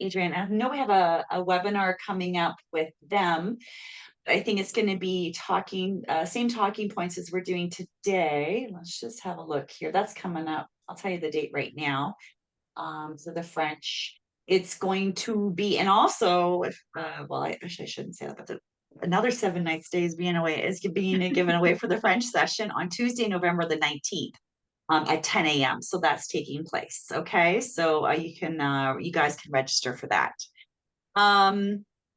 Adrian. I know we have a webinar coming up with them. I think it's going to be talking same talking points as we're doing today. Let's just have a look here. That's coming up. I'll tell you the date right now. So the French, it's going to be, and also if well, actually I shouldn't say that, but another 7 nights stays being away is being given away for the French session on Tuesday, November the 19th. At 10 a.m. So that's taking place. Okay, so you guys can register for that.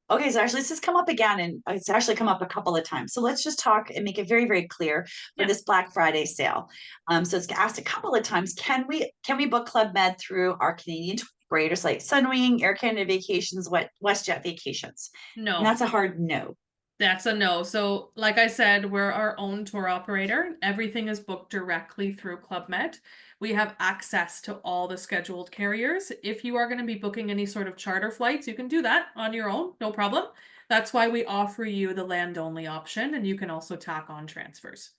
Okay, so actually this has come up again, and it's actually come up a couple of times. So let's just talk and make it very, very clear for this Black Friday sale. So it's asked a couple of times, can we book Club Med through our Canadian operators like Sunwing, Air Canada Vacations, WestJet Vacations? No. And that's a hard no. That's a no. So like I said, we're our own tour operator. Everything is booked directly through Club Med. We have access to all the scheduled carriers. If you are going to be booking any sort of charter flights, you can do that on your own, no problem. That's why we offer you the land only option, and you can also tack on transfers.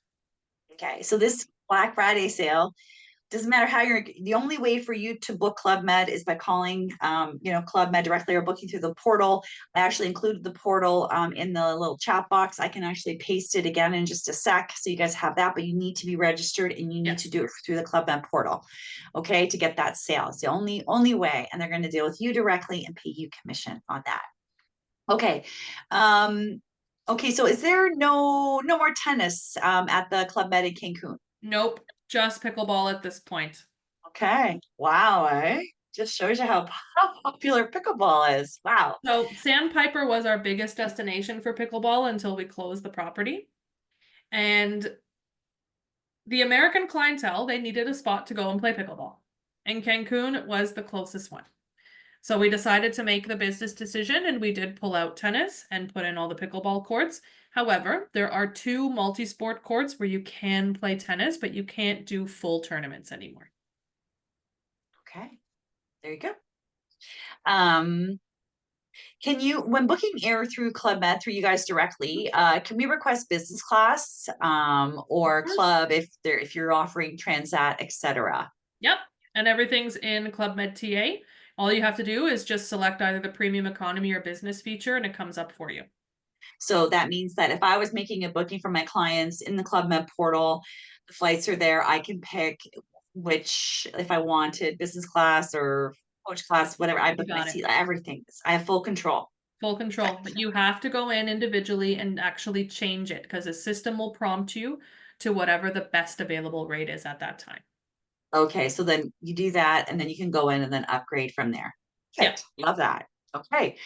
Okay, so this Black Friday sale, doesn't matter how the only way for you to book Club Med is by calling, Club Med directly or booking through the portal. I actually included the portal in the little chat box. I can actually paste it again in just a sec. So you guys have that, but you need to be registered and you need to do it through the Club Med portal. Okay, to get that sale. It's the only way. And they're going to deal with you directly and pay you commission on that. Okay. Okay, so is there no more tennis at the Club Med in Cancun? Nope. Just pickleball at this point. Okay. Wow. Just shows you how popular pickleball is. Wow. So Sandpiper was our biggest destination for pickleball until we closed the property. And the American clientele, they needed a spot to go and play pickleball. And Cancun was the closest one. So we decided to make the business decision, and we did pull out tennis and put in all the pickleball courts. However, there are 2 multi-sport courts where you can play tennis, but you can't do full tournaments anymore. Okay. There you go. Can you, when booking air through Club Med through you guys directly, can we request business class or club if you're offering Transat, etc.? Yep. And everything's in Club Med TA. All you have to do is just select either the premium economy or business feature, and it comes up for you. So that means that if I was making a booking for my clients in the Club Med portal, the flights are there. I can pick which, if I wanted business class or coach class, whatever, I book my seat, everything. I have full control. Full control, but you have to go in individually and actually change it because the system will prompt you to whatever the best available rate is at that time. Okay, so then you do that and then you can go in and then upgrade from there. Perfect. Yeah. Love that. Okay.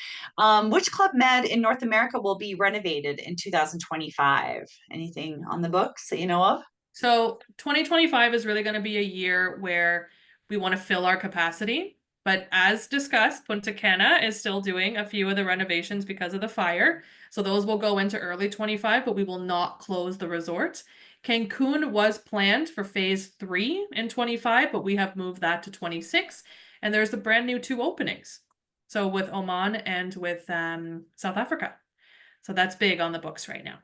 Which Club Med in North America will be renovated in 2025? Anything on the books that you know of? So 2025 is really going to be a year where we want to fill our capacity. But as discussed, Punta Cana is still doing a few of the renovations because of the fire. So those will go into early 25, but we will not close the resort. Cancun was planned for phase 3 in 25, but we have moved that to 26. And there's the brand new 2 openings. So with Oman and with South Africa. So that's big on the books right now.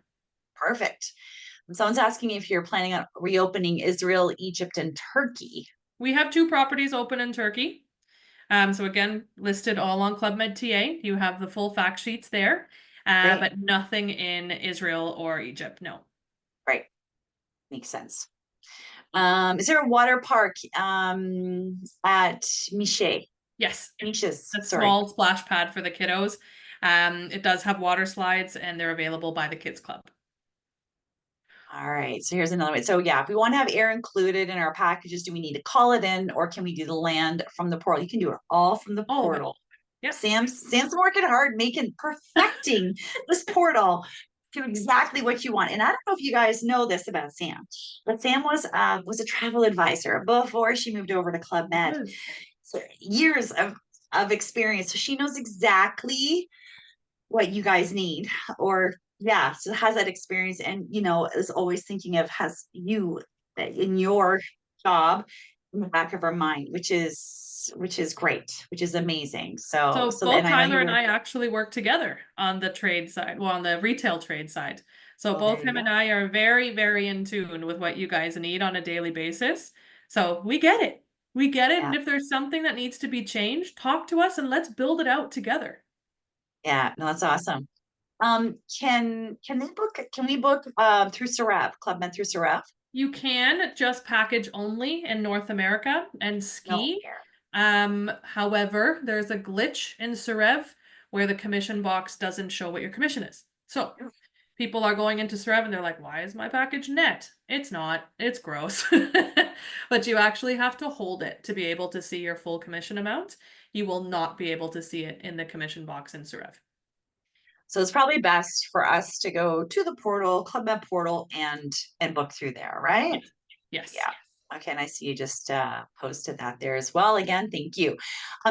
Perfect. Someone's asking if you're planning on reopening Israel, Egypt, and Turkey. We have 2 properties open in Turkey. So again, listed all on Club Med TA. You have the full fact sheets there, but nothing in Israel or Egypt. No. Right. Makes sense. Is there a water park at Miche? Yes. Miches. A small splash pad for the kiddos. It does have water slides and they're available by the kids club. All right, so here's another one. So yeah, if we want to have air included in our packages, do we need to call it in or can we do the land from the portal? You can do it all from the portal. Yeah. Sam's working hard, perfecting this portal to exactly what you want. And I don't know if you guys know this about Sam, but Sam was a travel advisor before she moved over to Club Med. So years of experience. So she knows exactly what you guys need or yeah, so has that experience and, is always thinking of has you in your job in the back of her mind, which is great, which is amazing. So, So and both I know Tyler you and were, I actually work together on the trade side, well, on the retail trade side. So well, there both you him go. and I are very, very in tune with what you guys need on a daily basis. So we get it. We get it. Yeah. And if there's something that needs to be changed, talk to us and let's build it out together. Yeah, no, that's awesome. Can we book through Saraf, Club Med through Saraf? You can just package only in North America and No. ski. However, there's a glitch in Sarev where the commission box doesn't show what your commission is. So people are going into Sarev and they're like, why is my package net? It's not, it's gross. But you actually have to hold it to be able to see your full commission amount. You will not be able to see it in the commission box in Sarev. So it's probably best for us to go to the portal, Club Med portal, and book through there, right? Yes. Yes. Yeah. Okay, and I see you just posted that there as well. Again, thank you.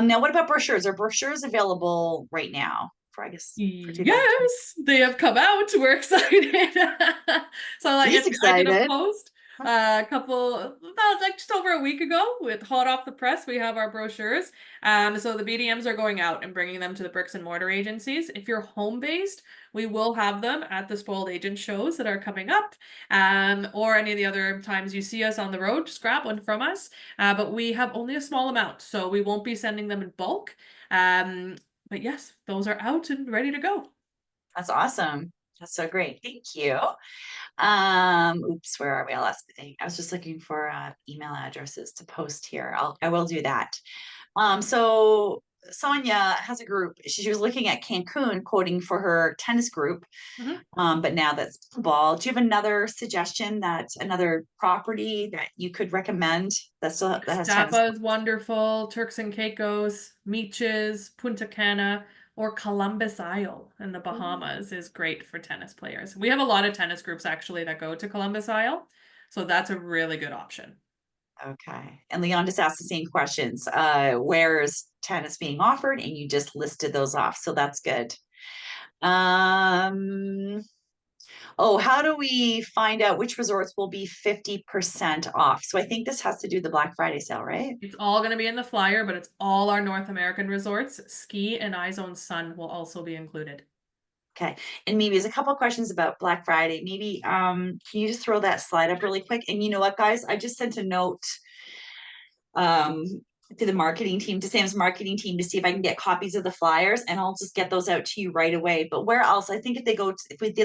Now what about brochures? Are brochures available right now for, I guess, for 2020? Yes, they have come out. We're excited. So He's I did a excited. post a couple about like just over a week ago with hot off the press. We have our brochures. So the BDMs are going out and bringing them to the bricks and mortar agencies. If you're home based, we will have them at the Spoiled Agent shows that are coming up. Or any of the other times you see us on the road, just grab one from us. But we have only a small amount, so we won't be sending them in bulk. But yes, those are out and ready to go. That's awesome. That's so great. Thank you. Oops, where are we? I lost the thing. I was just looking for email addresses to post here. I will do that. So Sonia has a group. She was looking at Cancun, quoting for her tennis group. But now that's ball. Do you have another suggestion, another property that you could recommend that has tennis? Stapa is wonderful. Turks and Caicos, Meeches, Punta Cana, or Columbus Isle in the Bahamas is great for tennis players. We have a lot of tennis groups actually that go to Columbus Isle, so that's a really good option. Okay. And Leon just asked the same questions. Where is tennis being offered? And you just listed those off. So that's good. Oh, how do we find out which resorts will be 50% off? So I think this has to do the Black Friday sale, right? It's all going to be in the flyer, but it's all our North American resorts. Ski and iZone Sun will also be included. Okay. And maybe there's a couple of questions about Black Friday. Maybe can you just throw that slide up really quick? And you know what, guys? I just sent a note to the marketing team, to Sam's marketing team, to see if I can get copies of the flyers, and I'll just get those out to you right away. But where else? I think if they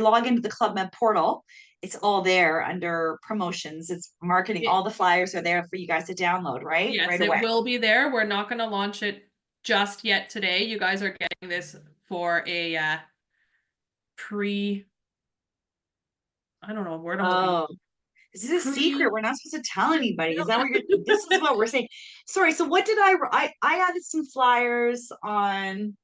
log into the Club Med portal, it's all there under promotions. It's marketing. All the flyers are there for you guys to download, right? Yes, Right it away. will be there. We're not going to launch it just yet today. You guys are getting this for a I don't know what word I'm looking. Is this a secret? We're not supposed to tell anybody. Is that what this is what we're saying? Sorry. So what did I added some flyers on.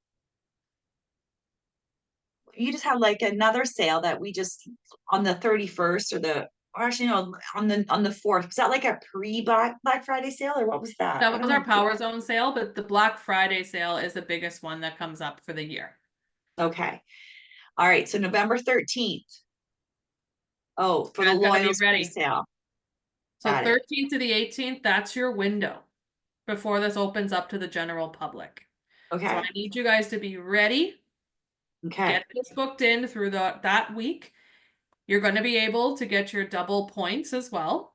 You just had like another sale that we just on the 31st or actually no, on the 4th. Was that like a pre-Black Friday sale or what was that? That was our Power Zone sale, but the Black Friday sale is the biggest one that comes up for the year. Okay. All right. So November 13th. Oh, for the loyalty sale. So 13th to the 18th, that's your window before this opens up to the general public. Okay. So I need you guys to be ready. Okay. Get this booked in through that week. You're going to be able to get your double points as well.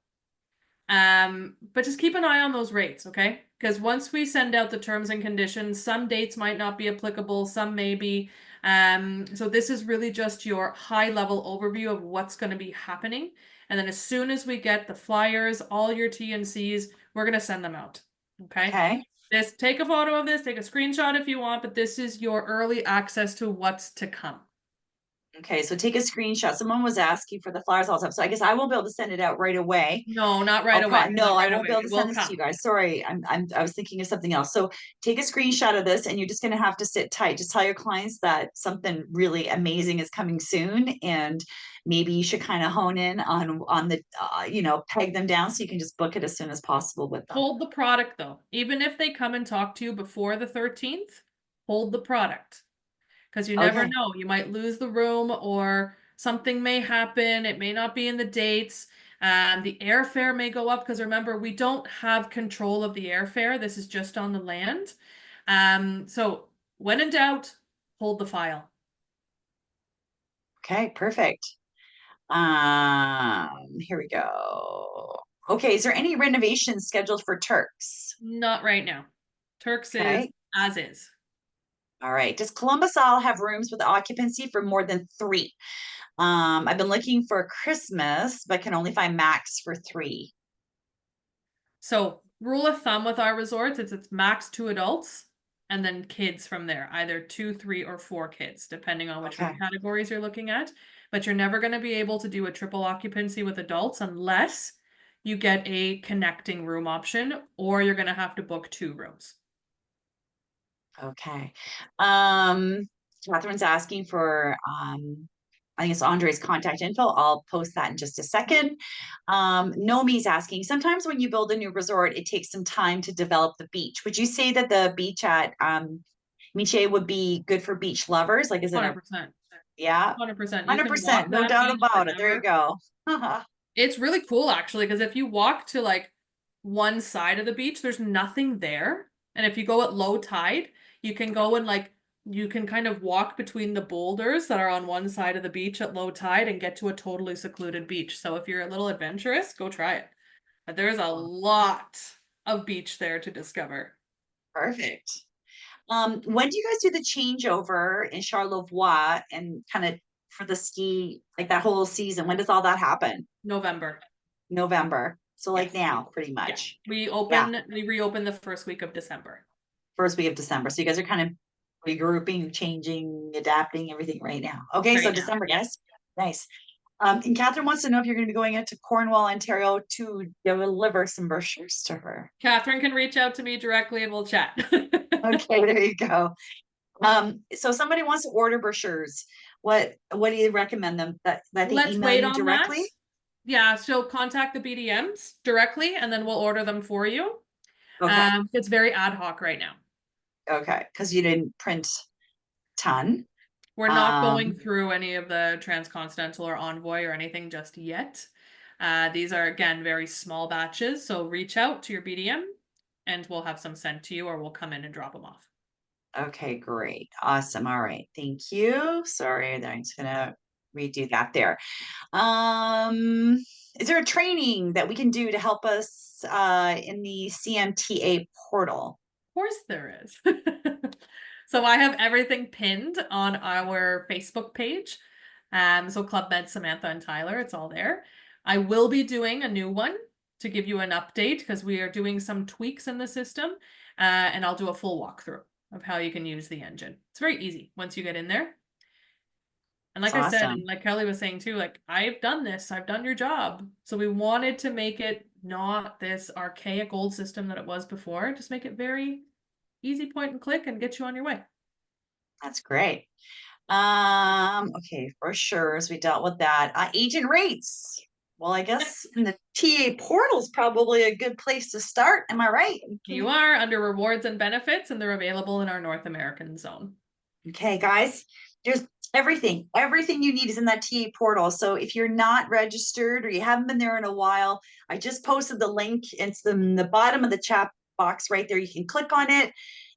But just keep an eye on those rates, okay? Because once we send out the terms and conditions, some dates might not be applicable, some may be. So this is really just your high level overview of what's going to be happening. And then as soon as we get the flyers, all your TNCs, we're going to send them out. Okay. Take a photo of this, take a screenshot if you want, but this is your early access to what's to come. Okay, so take a screenshot. Someone was asking for the flyers all the time. So I guess I won't be able to send it out right away. No, not right away. No, I won't be able to send this to you guys. Sorry, I was thinking of something else. So take a screenshot of this, and you're just going to have to sit tight. Just tell your clients that something really amazing is coming soon, and maybe you should kind of hone in on the peg them down so you can just book it as soon as possible with them. Hold the product though. Even if they come and talk to you before the 13th, hold the product. Because you never know. You might lose the room or Something may happen. It may not be in the dates. The airfare may go up because remember, we don't have control of the airfare. This is just on the land. So when in doubt, hold the file. Okay, perfect. Here we go. Okay, is there any renovations scheduled for Turks? Not right now. Turks is Okay. as is. All right. Does Columbus Isle have rooms with occupancy for more than 3? I've been looking for Christmas, but can only find max for 3. So rule of thumb with our resorts is it's max 2 adults and then kids from there, either 2, 3, or 4 kids, depending on which room Okay. categories you're looking at. But you're never going to be able to do a triple occupancy with adults unless you get a connecting room option, or you're going to have to book 2 rooms. Okay. Catherine's asking for I think it's Andre's contact info. I'll post that in just a second. Nomi's asking, sometimes when you build a new resort, it takes some time to develop the beach. Would you say that the beach at Miche would be good for beach lovers? Like, is it 100%. yeah, 100%. You can 100%, walk no that doubt beach about it. There you forever. go. It's really cool actually, because if you walk to like one side of the beach, there's nothing there. And if you go at low tide, you can go and like you can kind of walk between the boulders that are on one side of the beach at low tide and get to a totally secluded beach. So if you're a little adventurous, go try it. But there's a lot of beach there to discover. Perfect. When do you guys do the changeover in Charlevoix and kind of for the ski, like that whole season? When does all that happen? November. November. So like Yes. now, pretty Yes. much. We reopen the first week of December. First week of December. So you guys are kind of regrouping, changing, adapting everything right now. Okay, Right so now, December, yeah. guys. Nice. And Catherine wants to know if you're going to be going into Cornwall, Ontario to deliver some brochures to her. Catherine can reach out to me directly and we'll chat. Okay, there you go. So somebody wants to order brochures. What do you recommend them that they Let's email wait you on directly? that. Yeah, so contact the BDMs directly and then we'll order them for you. Okay. It's very ad hoc right now. Okay, because you didn't print ton. We're not going through any of the transcontinental or envoy or anything just yet. These are again very small batches, so reach out to your BDM and we'll have some sent to you or we'll come in and drop them off. Okay, great. Awesome. All right. Thank you. Sorry, I'm just gonna redo that there. Is there a training that we can do to help us in the CMTA portal? Of course there is. So I have everything pinned on our Facebook page. So Club Med Samantha and Tyler, it's all there. I will be doing a new one to give you an update because we are doing some tweaks in the system, and I'll do a full walkthrough of how you can use the engine. It's very easy once you get in there. And like That's I said, awesome. and like Kelly was saying too, like I've done this, I've done your job. So we wanted to make it not this archaic old system that it was before, just make it very easy point and click and get you on your way. That's great. Okay, brochures, we dealt with that. Agent rates. Well, I guess the TA portal is probably a good place to start. Am I right? You are under rewards and benefits, and they're available in our North American zone. Okay, guys, there's everything you need is in that TA portal. So if you're not registered or you haven't been there in a while, I just posted the link. It's in the bottom of the chat box right there. You can click on it.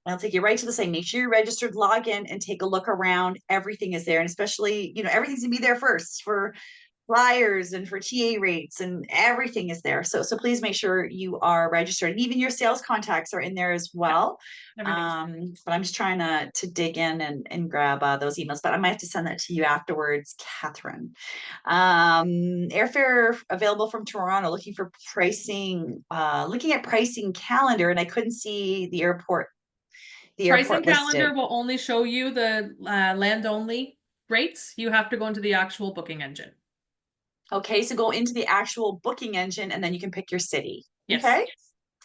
And I'll take you right to the site. Make sure you're registered, log in and take a look around. Everything is there. And especially, everything's gonna be there first for flyers and for TA rates and everything is there. So please make sure you are registered. And even your sales contacts are in there as well. But I'm just trying to dig in and grab those emails, but I might have to send that to you afterwards, Catherine. Airfare available from Toronto, looking for pricing, looking at pricing calendar, and I couldn't see the airport. The pricing airport calendar listed. will only show you the land only rates. You have to go into the actual booking engine. Okay, so go into the actual booking engine and then you can pick your city. Yes. Okay,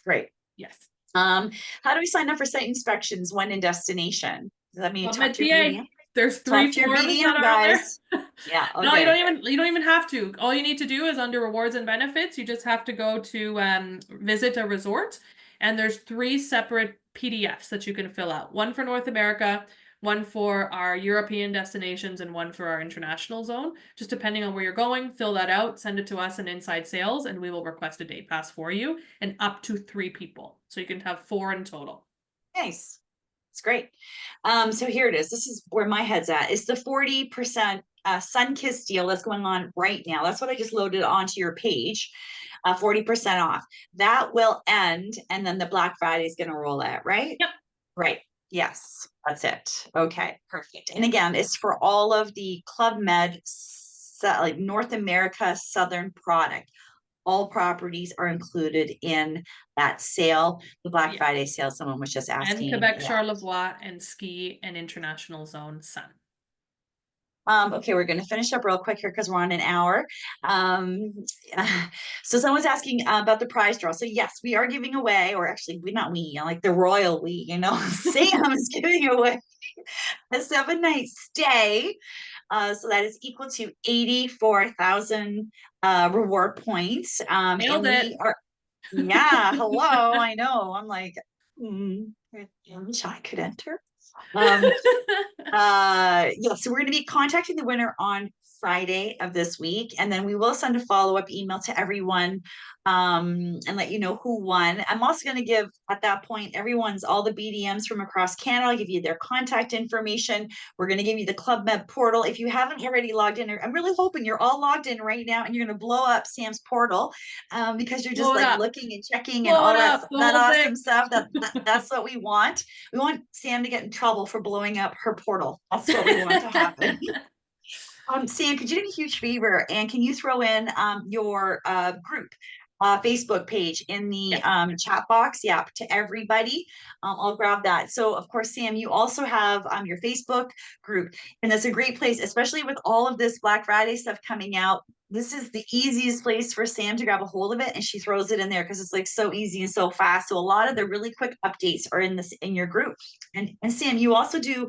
great. Yes. How do we sign up for site inspections when in destination? Does that mean you talk to your BDM? There's 3 forms that are guys. on there. Yeah. Okay. No, you don't even have to. All you need to do is under rewards and benefits, you just have to go to visit a resort, and there's 3 separate PDFs that you can fill out. One for North America, one for our European destinations and one for our international zone. Just depending on where you're going, fill that out, send it to us in Inside Sales, and we will request a day pass for you, and up to 3 people. So you can have 4 in total. Nice. It's great. So here it is. This is where my head's at. It's the 40% Sunkist deal that's going on right now. That's what I just loaded onto your page. 40% off. That will end, and then the Black Friday is going to roll out, right? Yep. Right. Yes, that's it. Okay, perfect. And again, it's for all of the Club Med, like North America Southern product. All properties are included in that sale, the Black Yeah. Friday sale. Someone was just And asking. Quebec, that. Charlevoix, and Ski and International Zone Sun. Okay, we're going to finish up real quick here because we're on an hour. So someone's asking about the prize draw. So yes, we are giving away, or actually not we, like the royal we, Sam is giving away a 7-night stay. So that is equal to 84,000 reward points. Nailed it. Yeah, hello, I know. I'm like, I wish I could enter. Yeah, so we're going to be contacting the winner on Friday of this week, and then we will send a follow-up email to everyone and let you know who won. I'm also going to give, at that point, all the BDMs from across Canada. I'll give you their contact information. We're going to give you the Club Med portal. If you haven't already logged in, I'm really hoping you're all logged in right now, and you're going to blow up Sam's portal because you're just like looking and checking and all that awesome stuff. That's what we want. We want Sam to get in trouble for blowing up her portal. That's what we want to happen. Sam, could you do me a huge favor, and can you throw in your group Facebook page in the chat box? Yeah, to everybody. I'll grab that. So of course, Sam, you also have your Facebook group, and that's a great place, especially with all of this Black Friday stuff coming out. This is the easiest place for Sam to grab a hold of it, and she throws it in there because it's like so easy and so fast. So a lot of the really quick updates are in your group. And Sam, you also do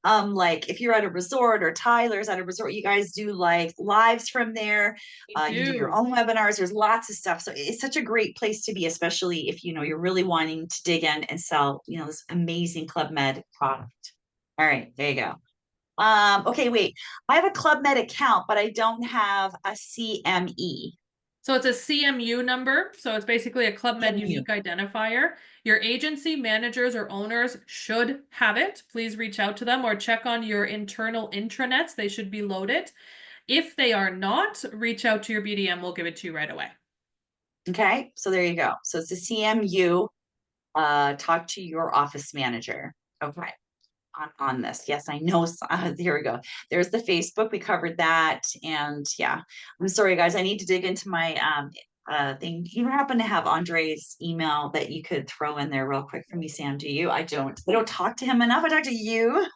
like if you're at a resort, or Tyler's at a resort, you guys do like lives from there. You do your own webinars. There's lots of stuff. So it's such a great place to be, especially if you're really wanting to dig in and sell this amazing Club Med product. All right, there you go. Okay, wait, I have a Club Med account, but I don't have a CME. So it's a CMU number. So it's basically a Club Med unique identifier. Your agency managers or owners should have it. Please reach out to them or check on your internal intranets. They should be loaded. If they are not, reach out to your BDM. We'll give it to you right away. Okay, so there you go. So it's a CMU. Talk to your office manager. Okay. On this. Yes, I know. Here we go. There's the Facebook. We covered that. And yeah, I'm sorry, guys. I need to dig into my thing. You happen to have Andre's email that you could throw in there real quick for me, Sam? Do you? I don't talk to him enough. I talk to you.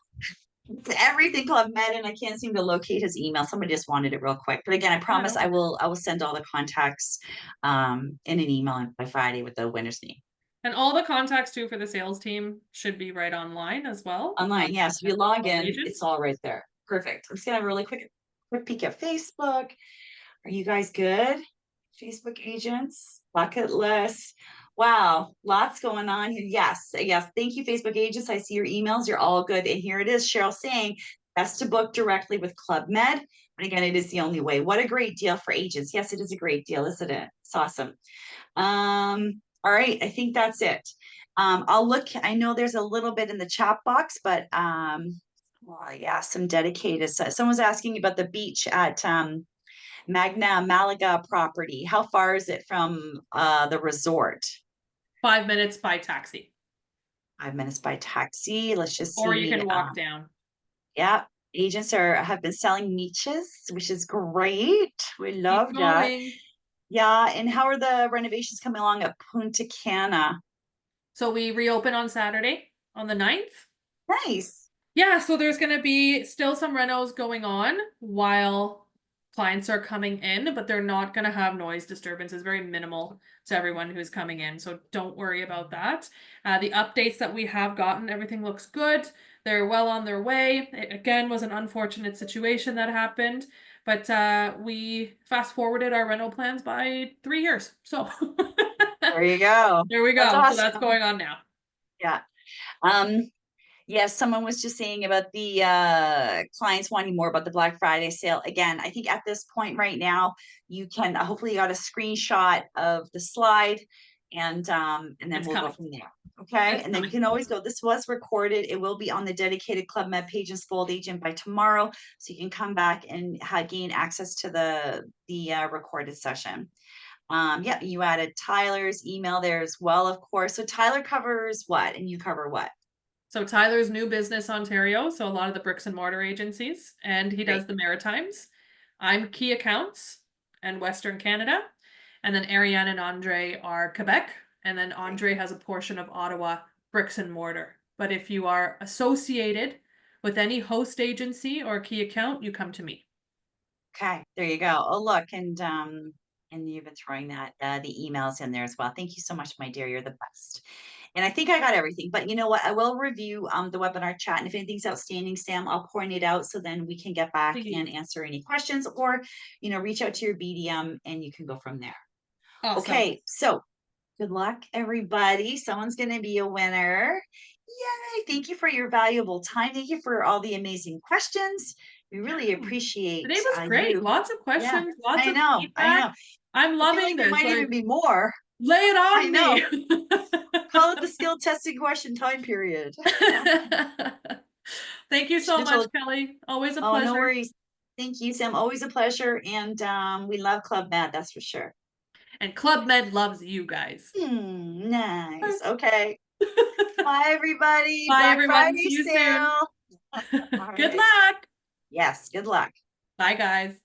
It's everything Club Med, and I can't seem to locate his email. Somebody just wanted it real quick. But again, I promise I will send all the contacts in an email by Friday with the winner's name. And all the contacts too for the sales team should be right online as well. Online, yes. If you log in, it's all right there. Perfect. I'm just gonna have a really quick peek at Facebook. Are you guys good? Facebook agents, bucket list. Wow, lots going on here. Yes, yes. Thank you, Facebook agents. I see your emails. You're all good. And here it is, Cheryl saying, best to book directly with Club Med. But again, it is the only way. What a great deal for agents. Yes, it is a great deal, isn't it? It's awesome. All right, I think that's it. I'll look, I know there's a little bit in the chat box, but well, yeah, some dedicated. Someone's asking about the beach at Magna Malaga property. How far is it from the resort? 5 minutes by taxi. 5 minutes by taxi. Let's just see. Or you can walk down. Yeah, agents have been selling niches, which is great. We love that. Yeah, and how are the renovations coming along at Punta Cana? So we reopen on Saturday, on the 9th. Nice. Yeah, so there's going to be still some renos going on while clients are coming in, but they're not going to have noise disturbances, very minimal to everyone who's coming in. So don't worry about that. The updates that we have gotten, everything looks good. They're well on their way. It, again, was an unfortunate situation that happened. But we fast forwarded our rental plans by 3 years. So there you go. There we go. That's awesome. So that's going on now. Yeah. Yes, someone was just saying about the clients wanting more about the Black Friday sale. Again, I think at this point right now, you can hopefully you got a screenshot of the slide and then It's we'll go coming. from there. Okay. It's And then you coming. can always go. This was recorded. It will be on the dedicated Club Med page and Spoiled Agent by tomorrow. So you can come back and gain access to the recorded session. Yeah, you added Tyler's email there as well, of course. So Tyler covers what and you cover what? So Tyler's New Business Ontario, so a lot of the bricks and mortar agencies, and he does Great. the Maritimes. I'm Key Accounts and Western Canada, and then Ariane and Andre are Quebec, and then Andre has a portion of Ottawa bricks and mortar. But if you are associated with any host agency or key account, you come to me. Okay, there you go. Oh, look, and you've been throwing that the emails in there as well. Thank you so much, my dear. You're the best. And I think I got everything. But you know what? I will review the webinar chat, and if anything's outstanding, Sam, I'll point it out so then we can get back Please. and answer any questions, or reach out to your BDM and you can go from there. Awesome. Okay, so good luck, everybody. Someone's going to be a winner. Yay! Thank you for your valuable time. Thank you for all the amazing questions. We really appreciate Today was great. you. Lots of questions, lots I of know, feedback. I know. I'm I feel loving like there this. might even be more. Lay it on I know. me. Call it the skill testing question time period. Thank you so Should've much, told- Kelly. Always a Oh, pleasure. no worries. Thank you, Sam. Always a pleasure. And we love Club Med, that's for sure. And Club Med loves you guys. Nice. Okay. Bye, everybody. Bye, Black everyone. Friday See you sale. soon. Good right. luck. Yes, good luck. Bye, guys.